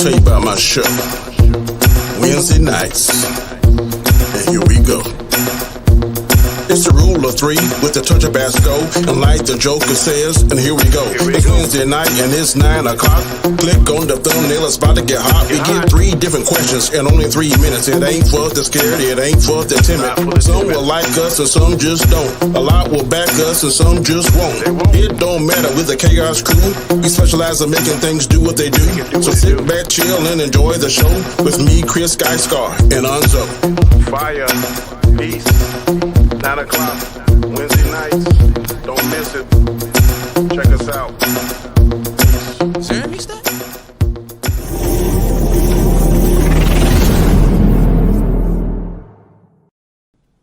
tell you about my show. Wednesday nights. And here we go. It's the rule of three with a touch of Basco. And like the Joker says, and here we go. It's Wednesday night and it's 9 o'clock. Click on the thumbnail, it's about to get hot. We get 3 different questions in only 3 minutes. It ain't for the scared, it ain't for the timid. Some will like us and some just don't. A lot will back us and some just won't. It don't matter with the Khaos crew. We specialize in making things do what they do. So sit back, chill, and enjoy the show with me, Chris, Guy Scar, and Nzo. Fire, peace. 9 o'clock, Wednesday nights. Don't miss it. Check us out.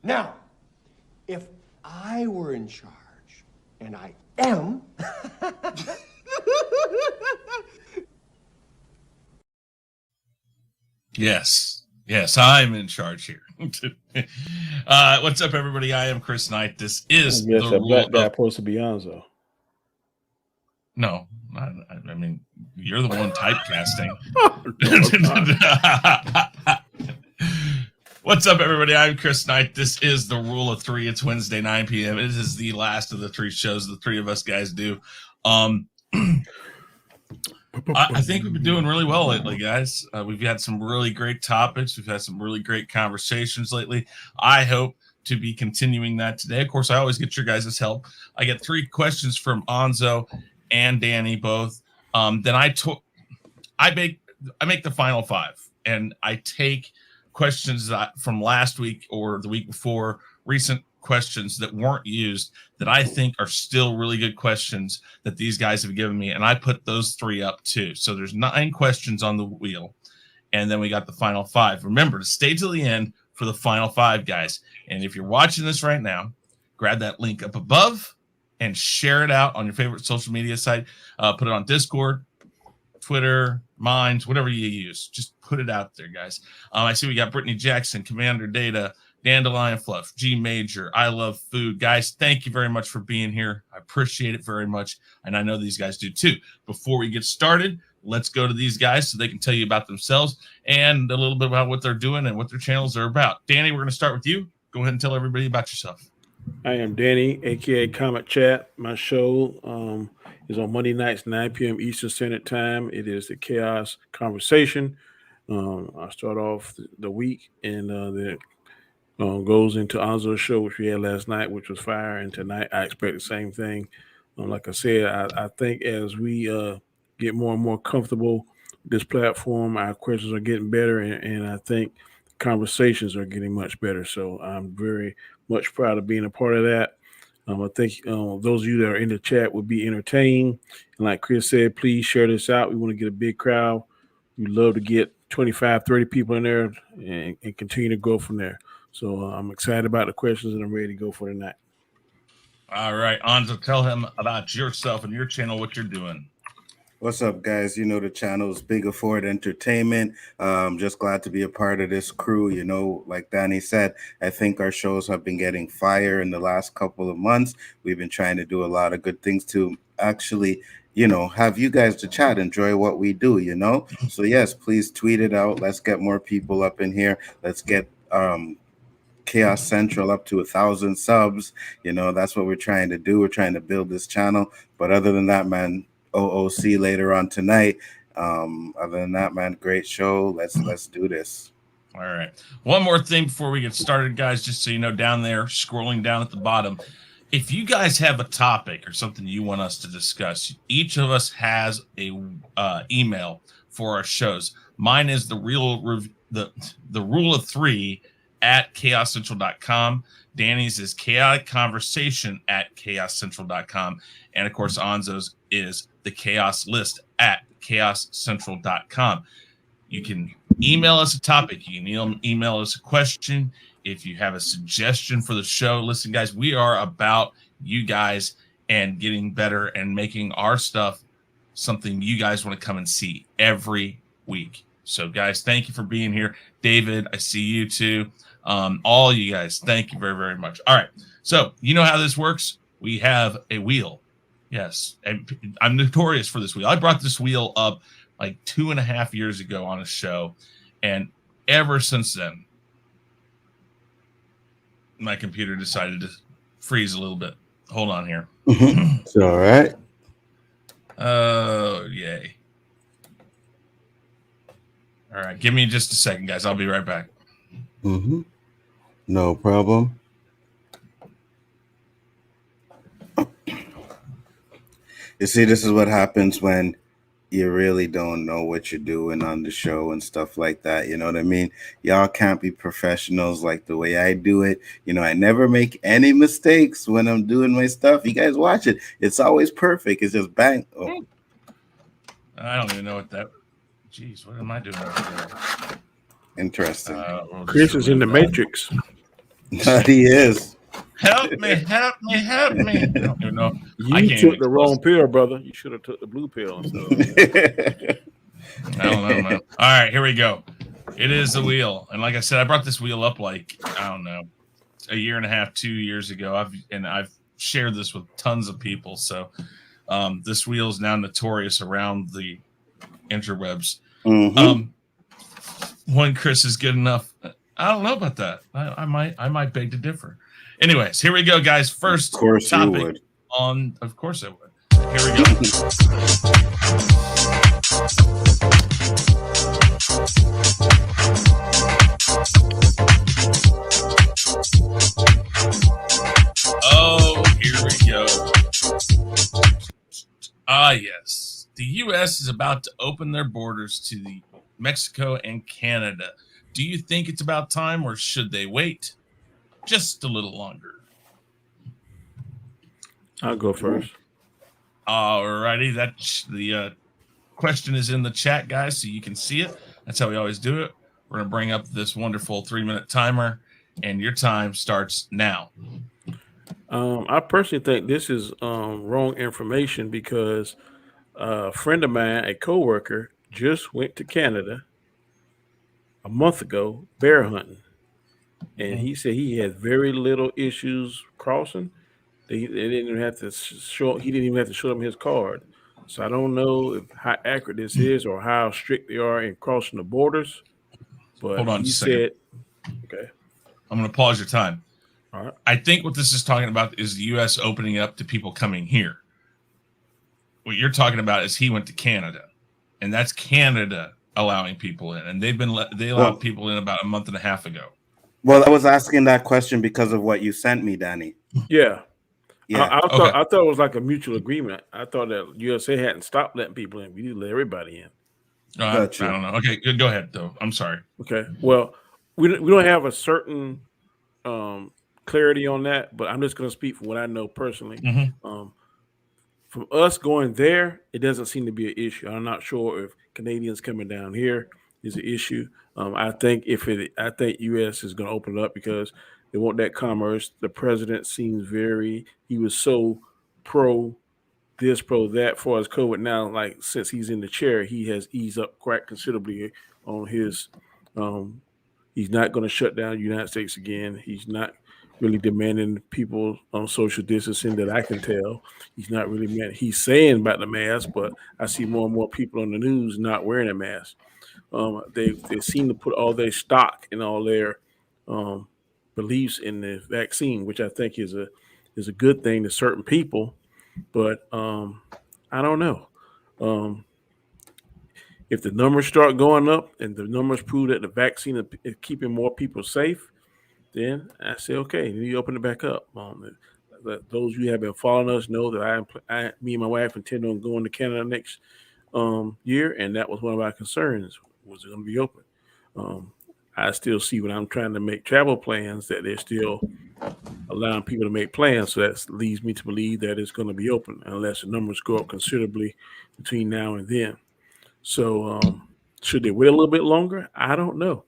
Now, if I were in charge, and I am, Yes, I'm in charge here. What's up, everybody? I am Chris Knight. This is I guess the a black rule guy of... supposed to be Nzo. No, I mean, you're the one typecasting. What's up, everybody? I'm Chris Knight. This is the rule of three. It's Wednesday, 9 p.m. It is the last of the 3 shows the 3 of us guys do. I think we've been doing really well lately, guys. We've had some really great topics. We've had some really great conversations lately. I hope to be continuing that today. Of course, I always get your guys' help. I get 3 questions from Nzo and Danny both. Then I make the final 5, and I take questions from last week or the week before, recent questions that weren't used that I think are still really good questions that these guys have given me, and I put those 3 up too. So there's 9 questions on the wheel, and then we got the final 5. Remember to stay till the end for the final 5, guys. And if you're watching this right now, grab that link up above and share it out on your favorite social media site. Put it on Discord, Twitter, Minds, whatever you use. Just put it out there, guys. I see we got Brittany Jackson, Commander Data, Dandelion Fluff, G Major, I Love Food. Guys, thank you very much for being here. I appreciate it very much, and I know these guys do too. Before we get started, let's go to these guys so they can tell you about themselves and a little bit about what they're doing and what their channels are about. Danny, we're going to start with you. Go ahead and tell everybody about yourself. I am Danny, a.k.a. Comet Chat. My show is on Monday nights, 9 p.m. Eastern Standard Time. It is the Khaos Conversation. I start off the week and then goes into Nzo's show, which we had last night, which was fire. And tonight, I expect the same thing. Like I said, I think as we get more and more comfortable with this platform, our questions are getting better, and I think conversations are getting much better. So I'm very much proud of being a part of that. I think those of you that are in the chat will be entertained. And like Chris said, please share this out. We want to get a big crowd. We'd love to get 25, 30 people in there and continue to go from there. So I'm excited about the questions, and I'm ready to go for tonight. All right, Nzo, tell him about yourself and your channel, what you're doing. What's up, guys? You know the channel is Biggaford Entertainment. Just glad to be a part of this crew. You know, like Danny said, I think our shows have been getting fire in the last couple of months. We've been trying to do a lot of good things to actually, you know, have you guys to chat, enjoy what we do, you know? So yes, please tweet it out. Let's get more people up in here. Let's get Khaos Central up to 1,000 subs. You know, that's what we're trying to do. We're trying to build this channel. But other than that, man, OOC later on tonight. Other than that, man, great show. Let's do this. All right. One more thing before we get started, guys, just so you know, down there, scrolling down at the bottom, if you guys have a topic or something you want us to discuss, each of us has a email for our shows. Mine is the rule of 3 at chaoscentral.com. Danny's is chaotic conversation at chaoscentral.com. And of course, Nzo's is the Khaos list at chaoscentral.com. You can email us a topic. You can email us a question. If you have a suggestion for the show, listen, guys, we are about you guys and getting better and making our stuff something you guys want to come and see every week. So, guys, thank you for being here. David, I see you too. All you guys, thank you very, very much. All right. So, you know how this works. We have a wheel. Yes. And I'm notorious for this wheel. I brought this wheel up like 2.5 years ago on a show, and ever since then, my computer decided to freeze a little bit. Hold on here. It's all right. Oh, yay. All right. Give me just a second, guys. I'll be right back. No problem. You see, this is what happens when you really don't know what you're doing on the show and stuff like that. You know what I mean? Y'all can't be professionals like the way I do it. You know, I never make any mistakes when I'm doing my stuff. You guys watch it. It's always perfect. It's just bang. Oh. I don't even know what that. Jeez, what am I doing over there? Interesting. Chris is in the Matrix. He is. Help me, help me, help me. I don't even know. You took the wrong pill, brother. You should have took the blue pill. I don't know, man. All right, here we go. It is the wheel. And like I said, I brought this wheel up like, I don't know, a year and a half, 2 years ago. I've shared this with tons of people. So this wheel is now notorious around the interwebs. One Chris is good enough. I don't know about that. I might beg to differ. Anyways, here we go, guys. First of course topic you would. of course I would. Here we go. Oh, here we go. Ah, yes. The U.S. is about to open their borders to the Mexico and Canada. Do you think it's about time, or should they wait just a little longer? I'll go first. All righty. That's the question is in the chat, guys, so you can see it. That's how we always do it. We're going to bring up this wonderful 3-minute timer, and your time starts now. I personally think this is wrong information because a friend of mine, a coworker, just went to Canada a month ago bear hunting, and he said he had very little issues crossing. They didn't even have to show. He didn't even have to show them his card. So I don't know how accurate this is or how strict they are in crossing the borders. But hold on he just a second. Okay, I'm going to pause your time. all right. I think what this is talking about is the U.S. opening up to people coming here. What you're talking about is he went to Canada, and that's Canada allowing people in, and they allowed people in about a month and a half ago. Well, I was asking that question because of what you sent me, Danny. Yeah. Yeah. I thought it was like a mutual agreement. I thought that USA hadn't stopped letting people in. We need to let everybody in. I don't know. Okay, good. Go ahead, though. I'm sorry. Okay. Well, we don't have a certain clarity on that, but I'm just going to speak from what I know personally. From us going there, it doesn't seem to be an issue. I'm not sure if Canadians coming down here is an issue. I think U.S. is going to open it up because they want that commerce. The president seems he was so pro this, pro that for his COVID. Now, like since he's in the chair, he has eased up quite considerably on his. He's not going to shut down the United States again. He's not really demanding people on social distancing that I can tell. He's not really mad. He's saying about the mask, but I see more and more people on the news not wearing a mask. They seem to put all their stock and all their beliefs in the vaccine, which I think is a good thing to certain people. But I don't know. If the numbers start going up and the numbers prove that the vaccine is keeping more people safe, then I say, okay, you open it back up. Those of you who have been following us know that me and my wife intend on going to Canada next year, and that was one of our concerns. Was it going to be open? I still see when I'm trying to make travel plans that they're still allowing people to make plans. So that leads me to believe that it's going to be open unless the numbers go up considerably between now and then. So should they wait a little bit longer? I don't know.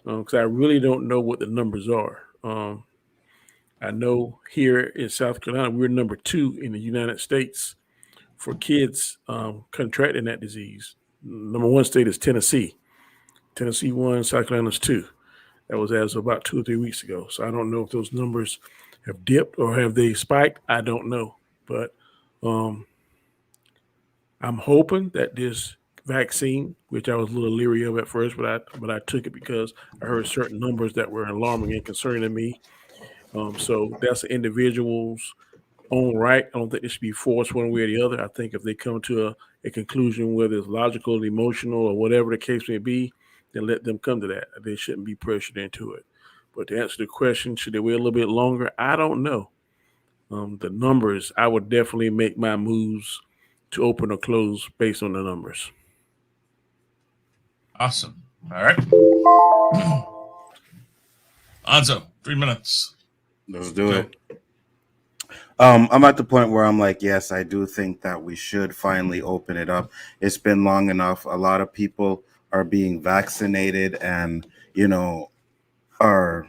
Because I really don't know what the numbers are. I know here in South Carolina, we're number 2 in the United States for kids contracting that disease. Number 1 state is Tennessee. Tennessee 1, South Carolina's 2. That was as of about 2 or 3 weeks ago. So I don't know if those numbers have dipped or have they spiked. I don't know. But I'm hoping that this vaccine, which I was a little leery of at first, but I took it because I heard certain numbers that were alarming and concerning to me. So that's an individual's own right. I don't think it should be forced one way or the other. I think if they come to a conclusion, whether it's logical, emotional, or whatever the case may be, then let them come to that. They shouldn't be pressured into it. But to answer the question, should they wait a little bit longer? I don't know. The numbers, I would definitely make my moves to open or close based on the numbers. Awesome. All right. Nzo, 3 minutes. Let's do it. I'm at the point where I'm like, yes, I do think that we should finally open it up. It's been long enough. A lot of people are being vaccinated and, are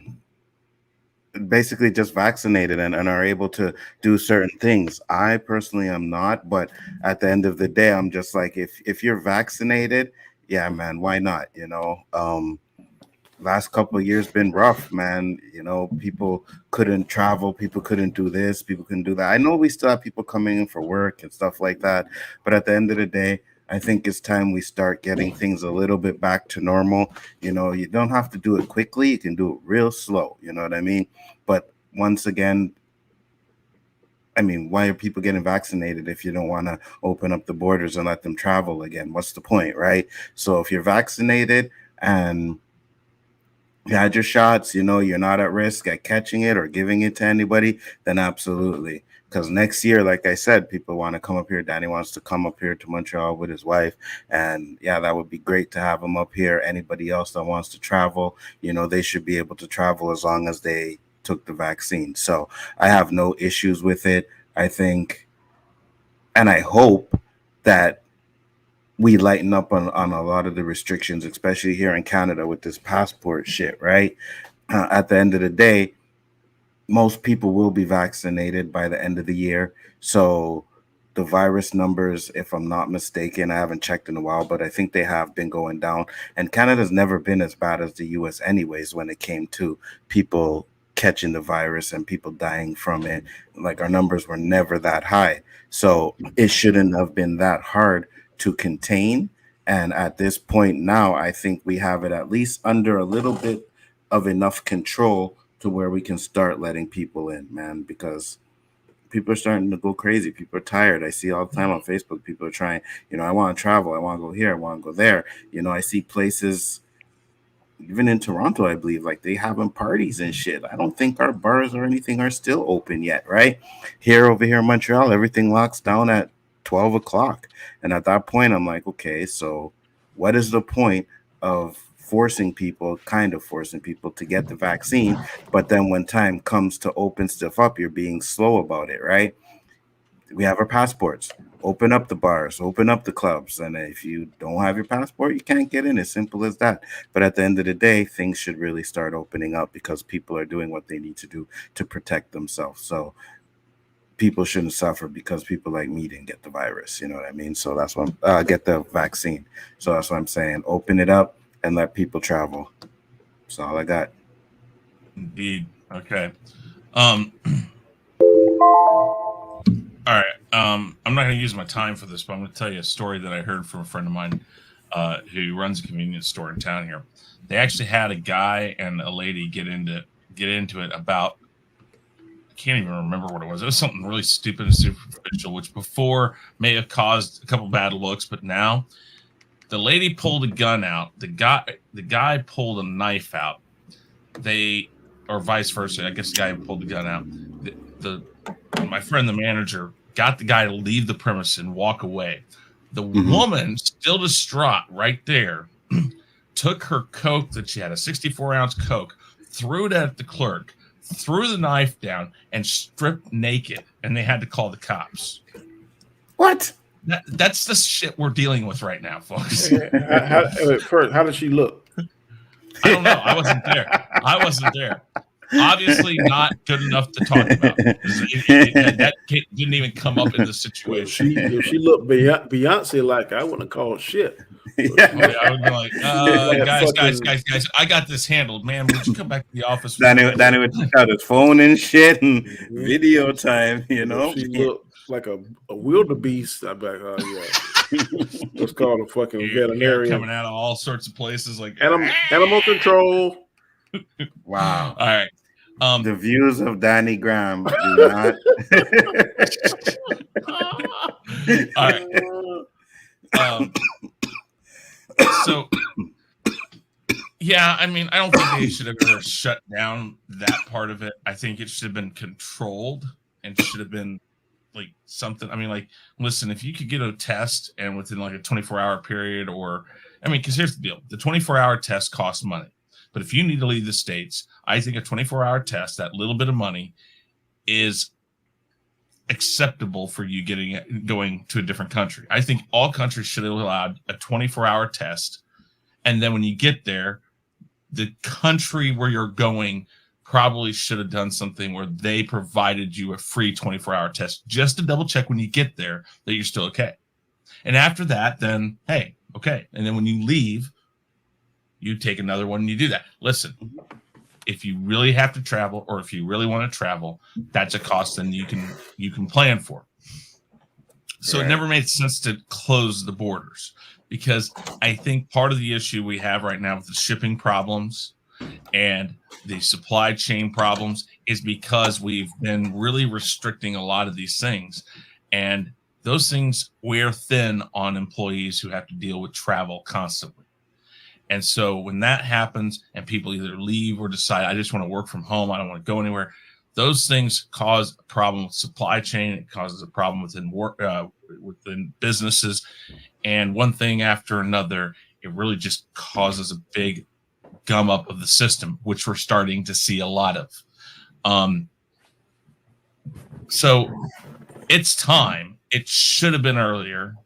basically just vaccinated and are able to do certain things. I personally am not, but at the end of the day, I'm just like, if you're vaccinated, yeah, man, why not? Last couple of years been rough, man. People couldn't travel, people couldn't do this, people couldn't do that. I know we still have people coming in for work and stuff like that, but at the end of the day, I think it's time we start getting things a little bit back to normal. You don't have to do it quickly, you can do it real slow, you know what I mean? But once again, why are people getting vaccinated if you don't want to open up the borders and let them travel again? What's the point, right? So if you're vaccinated and you had your shots, you're not at risk at catching it or giving it to anybody, then absolutely. Because next year, like I said, people want to come up here. Danny wants to come up here to Montreal with his wife. And yeah, that would be great to have him up here. Anybody else that wants to travel, they should be able to travel as long as they took the vaccine. So I have no issues with it. I think, and I hope that we lighten up on a lot of the restrictions, especially here in Canada with this passport shit, right? At the end of the day, most people will be vaccinated by the end of the year. So the virus numbers, if I'm not mistaken, I haven't checked in a while, but I think they have been going down. And Canada's never been as bad as the US anyways when it came to people catching the virus and people dying from it. Like, our numbers were never that high. So it shouldn't have been that hard to contain. And at this point now, I think we have it at least under a little bit of enough control to where we can start letting people in, man, because people are starting to go crazy. People are tired. I see all the time on Facebook, people are trying, I want to travel. I want to go here. I want to go there. I see places, even in Toronto, I believe, like, they having parties and shit. I don't think our bars or anything are still open yet, right? Over here in Montreal, everything locks down at 12 o'clock. And at that point, I'm like, okay, so what is the point of forcing people to get the vaccine? But then when time comes to open stuff up, you're being slow about it, right? We have our passports. Open up the bars, open up the clubs. And if you don't have your passport, you can't get in. As simple as that. But at the end of the day, things should really start opening up because people are doing what they need to do to protect themselves. So people shouldn't suffer because people like me didn't get the virus. You know what I mean? So that's what get the vaccine. So that's what I'm saying. Open it up and let people travel. That's all I got. Indeed. Okay. All right. I'm not going to use my time for this, but I'm going to tell you a story that I heard from a friend of mine who runs a convenience store in town here. They actually had a guy and a lady get into it about, I can't even remember what it was. It was something really stupid and superficial, which before may have caused a couple bad looks, but now the lady pulled a gun out. The guy pulled a knife out. Or vice versa. I guess the guy pulled the gun out. My friend, the manager, got the guy to leave the premise and walk away. The woman, still distraught right there, took her Coke that she had, a 64-ounce Coke, threw it at the clerk, threw the knife down, and stripped naked. And they had to call the cops. What? That's the shit we're dealing with right now, folks. How did she look? I don't know. I wasn't there. Obviously not good enough to talk about. That didn't even come up in the situation. If she looked Beyonce like, I wouldn't call shit. Yeah. I would be like, guys, I got this handled, man. Would you come back to the office? Danny would take out his phone and shit and video time, She looked like a wildebeest. I'd be like, oh, yeah. Let's call a fucking Hair veterinarian. coming out of all sorts of places, like Animal control. Wow. All right. The views of Danny Graham do not. All right. So, yeah, I mean, I don't think they should have ever shut down that part of it. I think it should have been controlled and should have been like something. I mean, like, listen, if you could get a test and within like a 24-hour period, or, I mean, because here's the deal: the 24-hour test costs money. But if you need to leave the States, I think a 24-hour test, that little bit of money, is acceptable for you going to a different country. I think all countries should have allowed a 24-hour test. And then when you get there, the country where you're going probably should have done something where they provided you a free 24-hour test just to double check when you get there that you're still okay. And after that, then, hey, okay. And then when you leave, you take another one and you do that. Listen, if you really have to travel, or if you really want to travel, that's a cost then you can plan for. So It never made sense to close the borders, because I think part of the issue we have right now with the shipping problems and the supply chain problems is because we've been really restricting a lot of these things, and those things wear thin on employees who have to deal with travel constantly. And so when that happens and people either leave or decide, I just want to work from home, I don't want to go anywhere, those things cause a problem with supply chain. It causes a problem within businesses. And one thing after another, it really just causes a big gum up of the system, which we're starting to see a lot of. So it's time. It should have been earlier,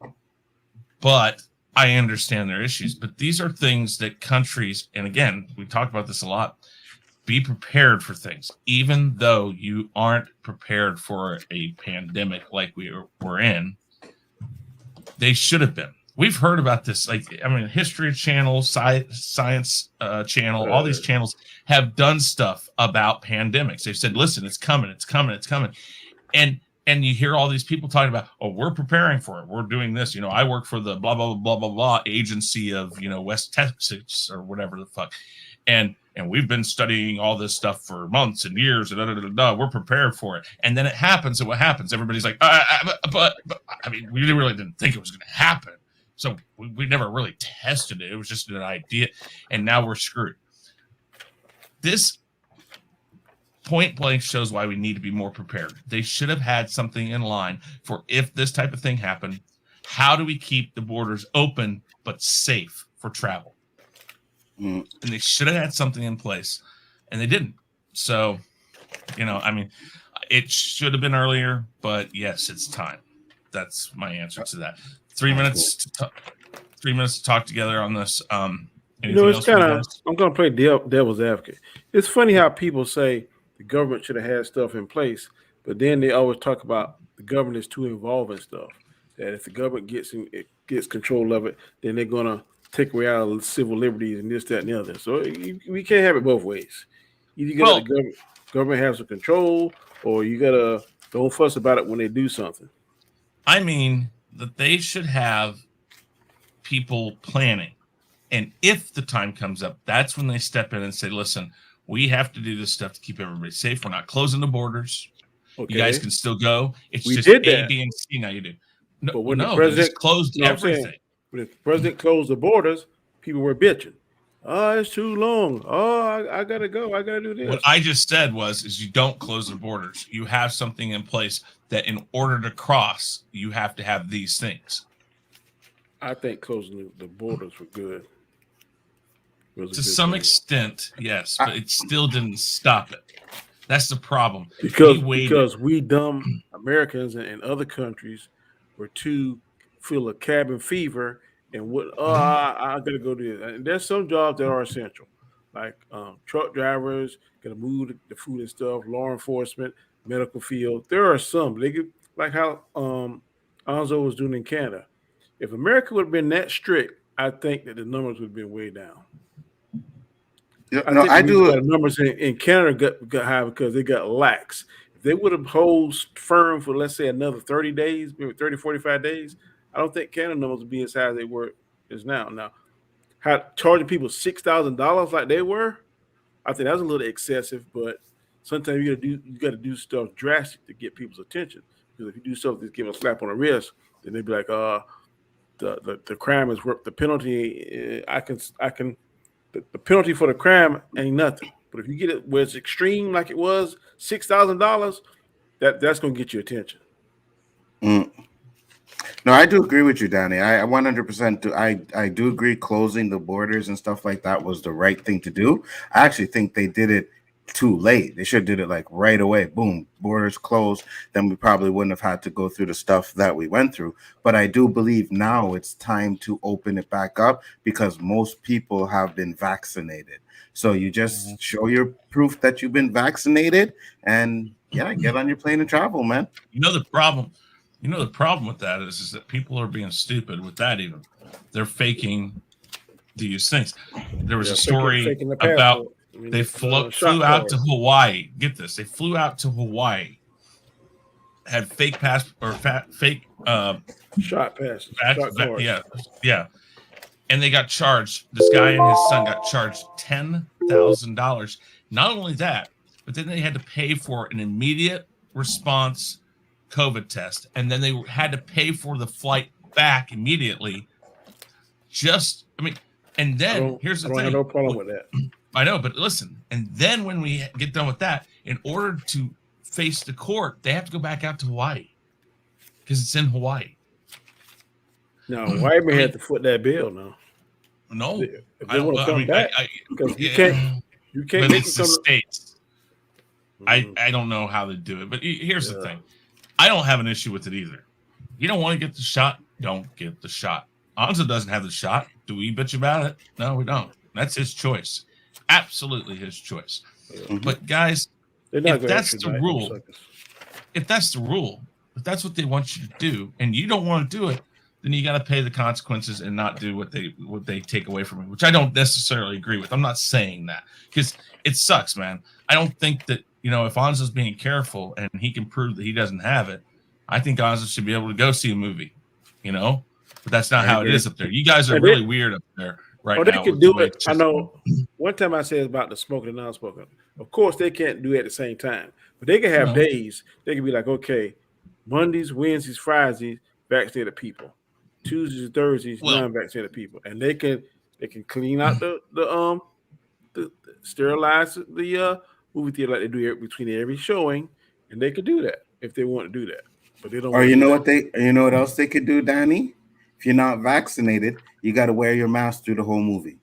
but I understand their issues, but these are things that countries, and again, we talk about this a lot, be prepared for things. Even though you aren't prepared for a pandemic like we're in, they should have been. We've heard about this. Like, I mean, History Channel, Science Channel, all these channels have done stuff about pandemics. They've said, listen, it's coming, it's coming, it's coming. And you hear all these people talking about, oh, we're preparing for it. We're doing this. You know, I work for the blah, blah, blah, blah, blah agency of, West Texas or whatever the fuck. And we've been studying all this stuff for months and years. And we're prepared for it. And then it happens. And what happens? Everybody's like, but I mean, we really didn't think it was going to happen. So we never really tested it. It was just an idea. And now we're screwed. This point blank shows why we need to be more prepared. They should have had something in line for if this type of thing happened. How do we keep the borders open but safe for travel? And they should have had something in place, and they didn't. So, I mean, it should have been earlier, but yes, it's time. That's my answer to that. 3 minutes. Cool. 3 minutes to talk together on this. It's kind of. I'm going to play devil's advocate. It's funny how people say the government should have had stuff in place, but then they always talk about the government is too involved in stuff. That if the government gets control of it, then they're gonna take away our civil liberties and this, that, and the other. So we can't have it both ways. Either you got the government has some control, or you gotta don't fuss about it when they do something. I mean that they should have people planning, and if the time comes up, that's when they step in and say, "Listen, we have to do this stuff to keep everybody safe. We're not closing the borders. Okay. You guys can still go. It's just A, B, and C now. You do." No, but when the president closed everything. When the president closed the borders, people were bitching. Oh, it's too long. Oh, I gotta go. I gotta do this. What I just said is you don't close the borders. You have something in place that in order to cross, you have to have these things. I think closing the borders were good. To some extent, yes, but it still didn't stop it. That's the problem. Because we dumb Americans and other countries were too full of cabin fever and I gotta go do this. And there's some jobs that are essential, like truck drivers, gotta move the food and stuff, law enforcement, medical field. There are some they could, like how Nzo was doing in Canada. If America would have been that strict, I think that the numbers would have been way down. I do. The numbers in Canada got high because they got lax. If they would have held firm for, let's say, another 30 days, maybe 30, 45 days, I don't think Canada numbers would be as high as they were as now. Now, charging people $6,000 like they were, I think that's a little excessive. But sometimes you got to do stuff drastic to get people's attention. Because if you do stuff that's give a slap on the wrist, then they'd be like, the crime is worth the penalty. The penalty for the crime ain't nothing. But if you get it where it's extreme, like it was $6,000, that's gonna get your attention. Mm. No, I do agree with you, Danny. I 100% do. I do agree closing the borders and stuff like that was the right thing to do. I actually think they did it too late. They should have did it like right away. Boom, borders closed. Then we probably wouldn't have had to go through the stuff that we went through. But I do believe now it's time to open it back up because most people have been vaccinated. So you just show your proof that you've been vaccinated and get on your plane and travel, man. The problem with that is that people are being stupid with that. Even they're faking these things. There was a story about they flew out to Hawaii. Get this, they flew out to Hawaii, had fake fake shot passes. Yeah, and they got charged. This guy and his son got charged $10,000. Not only that, but then they had to pay for an immediate response COVID test, and then they had to pay for the flight back immediately. And then here's the thing. I have no problem with that. I know, but listen, and then when we get done with that, in order to face the court, they have to go back out to Hawaii because it's in Hawaii. No, Hawaii may have to foot that bill now. No, if they want to come back, because you can't. But it's the states. I don't know how to do it, but here's the thing. I don't have an issue with it either. You don't want to get the shot, don't get the shot. Nzo doesn't have the shot. Do we bitch about it? No, we don't. That's his choice. Absolutely his choice. But guys, if that's the rule, if that's what they want you to do, and you don't want to do it, then you got to pay the consequences and not do what they take away from you, which I don't necessarily agree with. I'm not saying that because it sucks, man. I don't think that, if Nzo's being careful and he can prove that he doesn't have it, I think Nzo should be able to go see a movie, but that's not how it is up there. You guys are really weird up there right now. They can do it. I know one time I said about the smoking and non-smoking. Of course, they can't do it at the same time, but they can have days. They can be like, okay, Mondays, Wednesdays, Fridays, vaccinated people. Tuesdays and Thursdays, non-vaccinated people. And they can clean out the sterilize the movie theater like they do between every showing, and they could do that if they want to do that. But they don't. Or you know what else they could do, Danny? If you're not vaccinated, you got to wear your mask through the whole movie.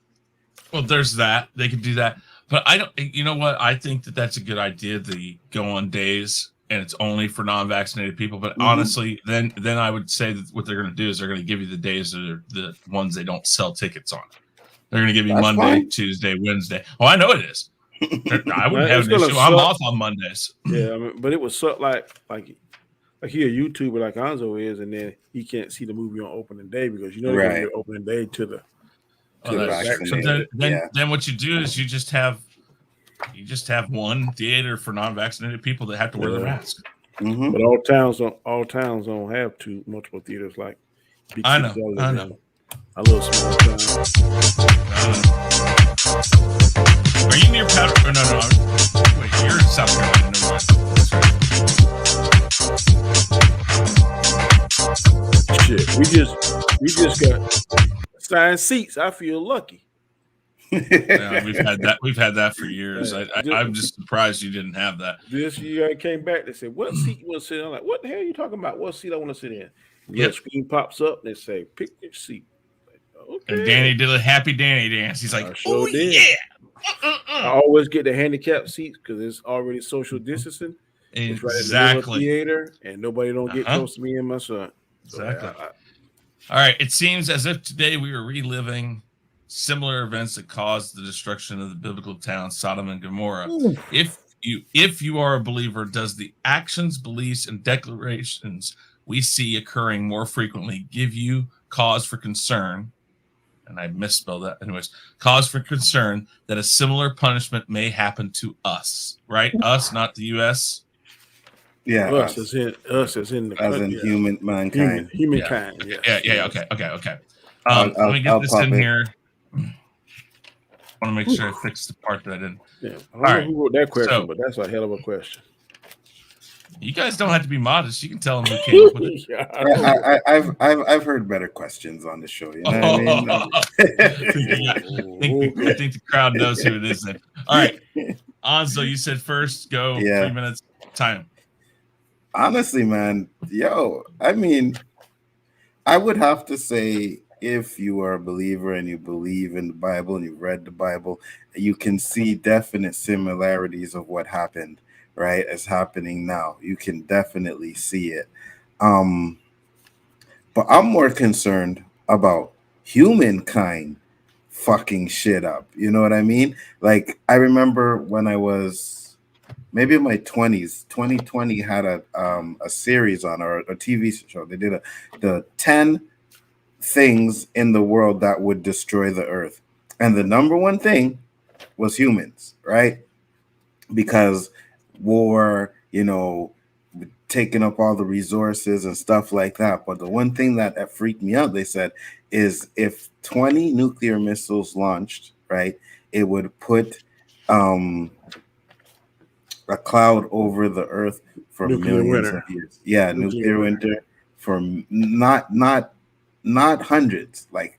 Well, there's that. They could do that. But I don't. You know what? I think that's a good idea. The go on days, and it's only for non-vaccinated people. But honestly, then I would say that what they're going to do is they're going to give you the days that are the ones they don't sell tickets on. They're going to give you Monday, fine. Tuesday, Wednesday. Oh, I know it is. I wouldn't have an issue. I'm off on Mondays. Yeah, but it was like he a YouTuber like Nzo is, and then he can't see the movie on opening day because they're going to opening day to the. Then what you do is you just have one theater for non-vaccinated people that have to wear the mask. Mm-hmm. But all towns don't have multiple theaters like. I know. A little small town. Are you near Powder? Oh, no. Wait, you're in South Carolina. Never mind. Shit, we just got assigned seats. I feel lucky. Yeah, we've had that for years. I'm just surprised you didn't have that. This year I came back. They said, "What seat you want to sit in?" I'm like, "What the hell are you talking about? What seat I want to sit in?" The screen pops up and they say, "Pick your seat." Like, okay. And Danny did a happy Danny dance. He's like, "Oh did. Yeah!" I always get the handicapped seats because it's already social distancing. It's right at the theater, and nobody don't get close to me and my son. Exactly. All right. It seems as if today we are reliving similar events that caused the destruction of the biblical town Sodom and Gomorrah. Ooh. If you are a believer, does the actions, beliefs, and declarations we see occurring more frequently give you cause for concern? And I misspelled that. Anyways, cause for concern that a similar punishment may happen to us, right? Us, not the U.S. Yeah, Us as in the as in country. mankind. Humankind. Yes. Yeah. Okay. I'll, Let me get I'll this pop in it. here. I want to make sure I fix the part that I didn't. Yeah. I don't All know right. who wrote that question, So but that's a hell of a question. you guys don't have to be modest. You can tell them who came up with it. Yeah, I know. I've heard better questions on the show. You know what I mean? I think the crowd knows who it is then. All right. Anzo, you said first. Go. Yeah. 3 minutes. Time. Honestly, man, I mean, I would have to say if you are a believer and you believe in the Bible and you've read the Bible, you can see definite similarities of what happened, right? As happening now. You can definitely see it. But I'm more concerned about humankind fucking shit up. You know what I mean? Like, I remember when I was maybe in my 20s, 2020 had a series on, or a TV show. They did the 10 things in the world that would destroy the earth. And the number one thing was humans, right? Because war, taking up all the resources and stuff like that. But the one thing that freaked me out, they said, is if 20 nuclear missiles launched, right, it would put a cloud over the earth for Nuclear millions winter. of years. Yeah, nuclear winter for not hundreds, like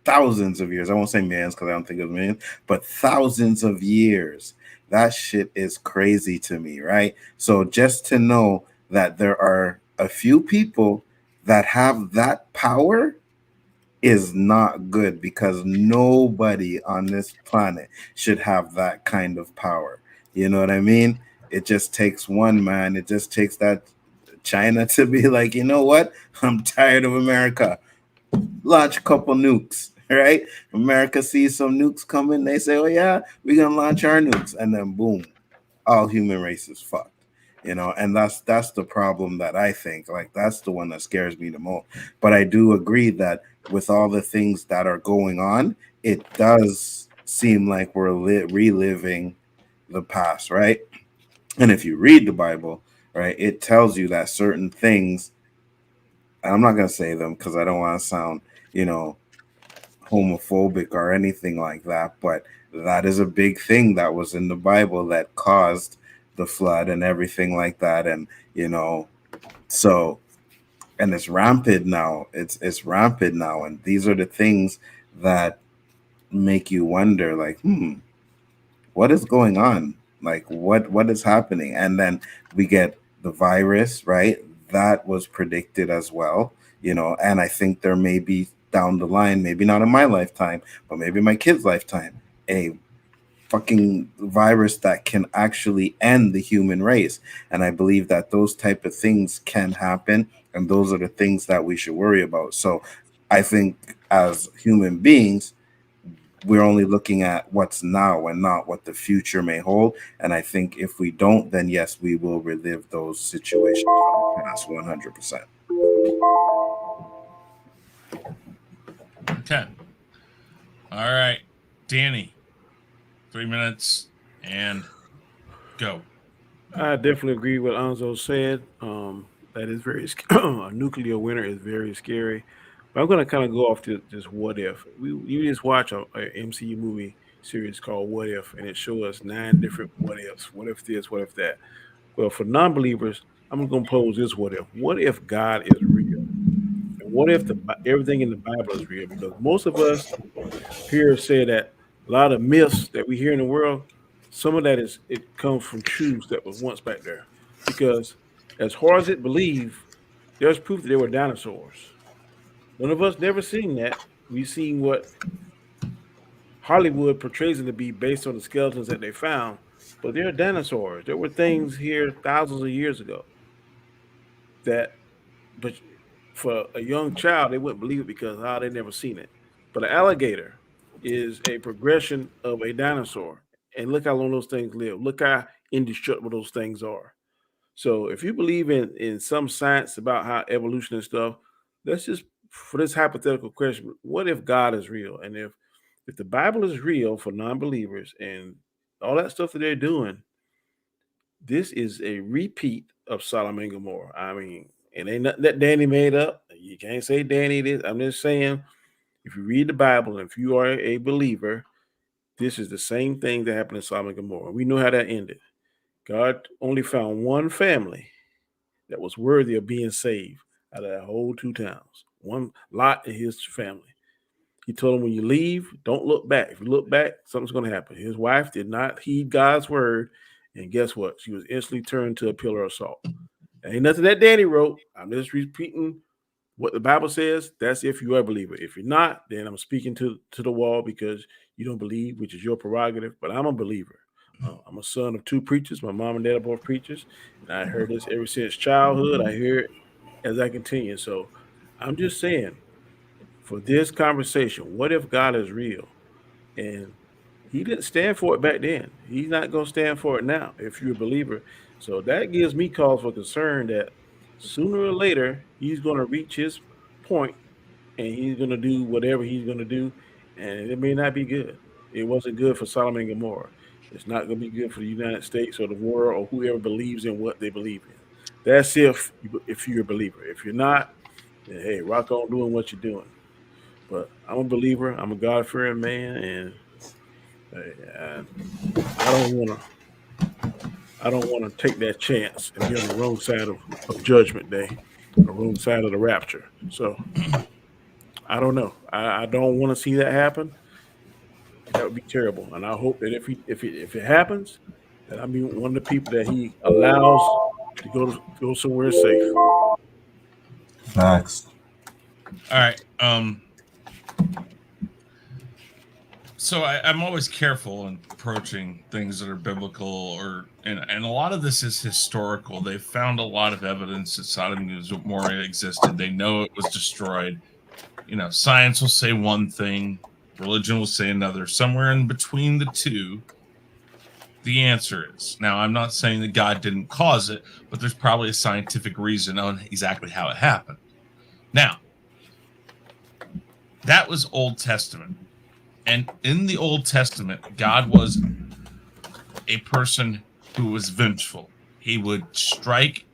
thousands of years. I won't say millions because I don't think it was millions, but thousands of years. That shit is crazy to me, right? So just to know that there are a few people that have that power is not good, because nobody on this planet should have that kind of power. You know what I mean? It just takes one, man. It just takes that China to be like, you know what? I'm tired of America. Launch a couple nukes, right? America sees some nukes coming. They say, oh, yeah, we're going to launch our nukes. And then boom, all human race is fucked. And that's the problem that I think, like, that's the one that scares me the most. But I do agree that with all the things that are going on, it does seem like we're reliving the past, right? And if you read the Bible, right, it tells you that certain things, and I'm not going to say them because I don't want to sound, homophobic or anything like that, but that is a big thing that was in the Bible that caused the flood and everything like that. And so, and it's rampant now. It's rampant now, and these are the things that make you wonder, like, what is going on? Like, what is happening? And then we get the virus, right? That was predicted as well, and I think there may be down the line, maybe not in my lifetime, but maybe my kid's lifetime, a fucking virus that can actually end the human race. And I believe that those type of things can happen, and those are the things that we should worry about. So I think as human beings, we're only looking at what's now and not what the future may hold. And I think if we don't, then yes, we will relive those situations from the past 100%. Okay. All right. Danny, 3 minutes and go. I definitely agree with Anzo said. That is very a nuclear winter is very scary. But I'm going to kind of go off to just what if. You just watch a MCU movie series called What If, and it shows us 9 different what ifs. What if this? What if that? Well, for non-believers, I'm going to pose this what if. What if God is real? And what if everything in the Bible is real? Because most of us here say that a lot of myths that we hear in the world, some of that it comes from truths that was once back there. Because as hard as it believe, there's proof that there were dinosaurs. None of us never seen that. We've seen what Hollywood portrays them to be based on the skeletons that they found. But there are dinosaurs. There were things here thousands of years ago that, but for a young child, they wouldn't believe it because they never seen it. But an alligator is a progression of a dinosaur. And look how long those things live. Look how indestructible those things are. So if you believe in some science about how evolution and stuff, let's just for this hypothetical question, what if God is real? And if the Bible is real for non-believers and all that stuff that they're doing, this is a repeat of Sodom and Gomorrah. I mean, it ain't nothing that Danny made up. You can't say Danny did. I'm just saying, if you read the Bible and if you are a believer, this is the same thing that happened in Sodom and Gomorrah. We know how that ended. God only found one family that was worthy of being saved out of that whole two towns. One, Lot and his family. He told him, when you leave, don't look back. If you look back, something's going to happen. His wife did not heed God's word. And guess what? She was instantly turned to a pillar of salt. There ain't nothing that Danny wrote. I'm just repeating what the Bible says. That's if you are a believer. If you're not, then I'm speaking to the wall because you don't believe, which is your prerogative. But I'm a believer. I'm a son of two preachers. My mom and dad are both preachers. And I heard this ever since childhood. I hear it as I continue. So I'm just saying, for this conversation, what if God is real? And he didn't stand for it back then. He's not going to stand for it now if you're a believer. So that gives me cause for concern that sooner or later, he's going to reach his point and he's going to do whatever he's going to do. And it may not be good. It wasn't good for Sodom and Gomorrah. It's not going to be good for the United States or the world or whoever believes in what they believe in. That's if you're a believer. If you're not, then hey, rock on doing what you're doing. But I'm a believer. I'm a God-fearing man, and I don't want to take that chance and be on the wrong side of Judgment Day, the wrong side of the rapture. So I don't know. I don't want to see that happen. That would be terrible. And I hope that if it happens, that I'll be one of the people that he allows to go somewhere safe. Facts. All right. So I'm always careful in approaching things that are biblical, and a lot of this is historical. They found a lot of evidence that Sodom and Gomorrah existed. They know it was destroyed. You know, science will say one thing, religion will say another. Somewhere in between the two, the answer is. Now, I'm not saying that God didn't cause it, but there's probably a scientific reason on exactly how it happened. Now, that was Old Testament. And in the Old Testament, God was a person who was vengeful. He would strike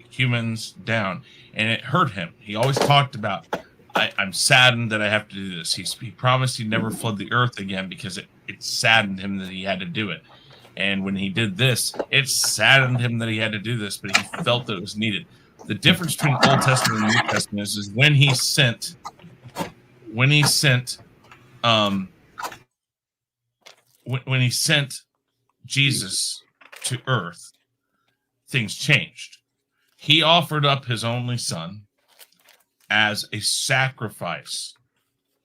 humans down, and it hurt him. He always talked about, I'm saddened that I have to do this. He promised he'd never flood the earth again because it saddened him that he had to do it. And when he did this, it saddened him that he had to do this, but he felt that it was needed. The difference between Old Testament and New Testament is when he sent Jesus to earth, things changed. He offered up his only son as a sacrifice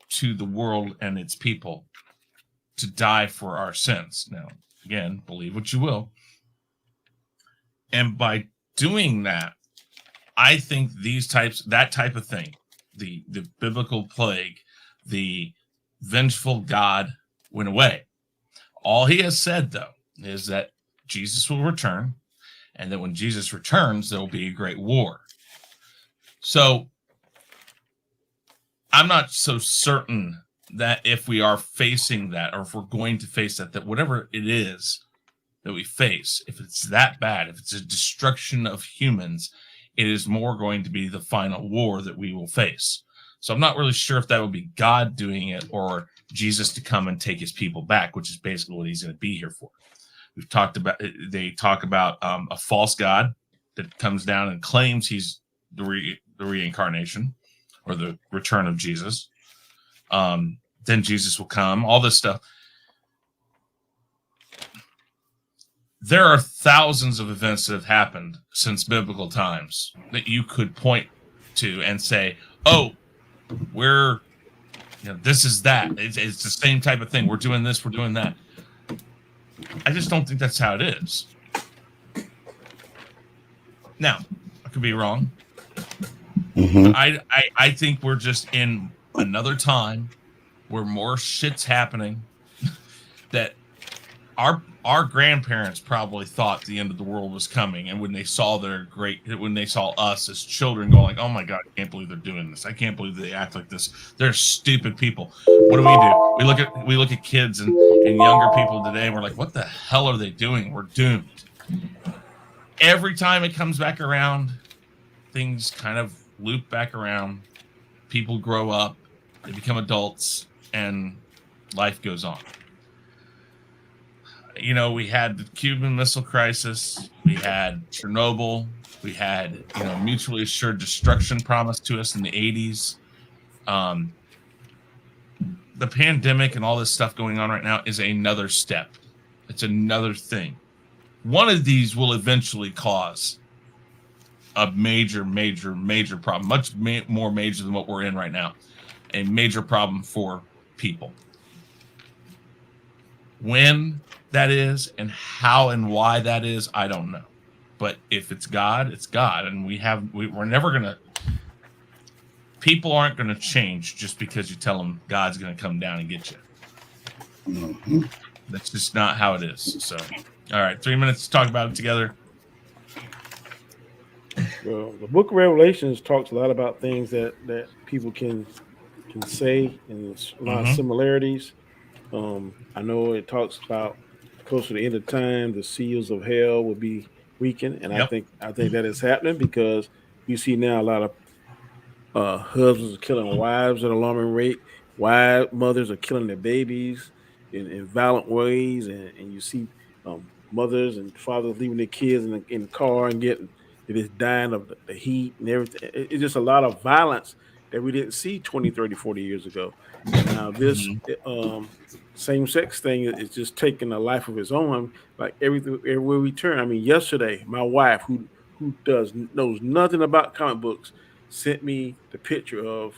to the world and its people to die for our sins. Now, again, believe what you will. And by doing that, I think that type of thing, the biblical plague, the vengeful God went away. All he has said, though, is that Jesus will return, and that when Jesus returns, there will be a great war. So I'm not so certain that if we are facing that, or if we're going to face that whatever it is that we face, if it's that bad, if it's a destruction of humans, it is more going to be the final war that we will face. So I'm not really sure if that will be God doing it or Jesus to come and take his people back, which is basically what he's going to be here for. They talk about a false God that comes down and claims he's the reincarnation or the return of Jesus. Then Jesus will come, all this stuff. There are thousands of events that have happened since biblical times that you could point to and say, oh, this is that. It's the same type of thing. We're doing this, we're doing that. I just don't think that's how it is. Now, I could be wrong. Mm-hmm. I think we're just in another time where more shit's happening that our grandparents probably thought the end of the world was coming, and when they saw us as children going like, oh my God, I can't believe they're doing this. I can't believe they act like this. They're stupid people. What do? We look at kids and younger people today, and we're like, what the hell are they doing? We're doomed. every time it comes back around, things kind of loop back around. People grow up, they become adults, and life goes on. You know, we had the Cuban Missile Crisis, we had Chernobyl, we had, you know, mutually assured destruction promised to us in the 80s. The pandemic and all this stuff going on right now is another step. It's another thing. One of these will eventually cause a major problem, much more major than what we're in right now. A major problem for people. When that is and how and why that is, I don't know. But if it's God, it's God. And we're never going to, people aren't going to change just because you tell them God's going to come down and get you. Mm-hmm. That's just not how it is. So, all right, 3 minutes to talk about it together. Well, the book of Revelations talks a lot about things that people can say, and there's a lot of similarities. I know it talks about close to the end of time, the seals of hell will be weakened, and I think that is happening because you see now a lot of husbands are killing wives at an alarming rate. Mothers are killing their babies in violent ways, and you see mothers and fathers leaving their kids in the car and it is dying of the heat and everything. It's just a lot of violence that we didn't see 20, 30, 40 years ago. Now this same-sex thing is just taking a life of its own. Like everywhere we turn. I mean, yesterday, my wife, who knows nothing about comic books, sent me the picture of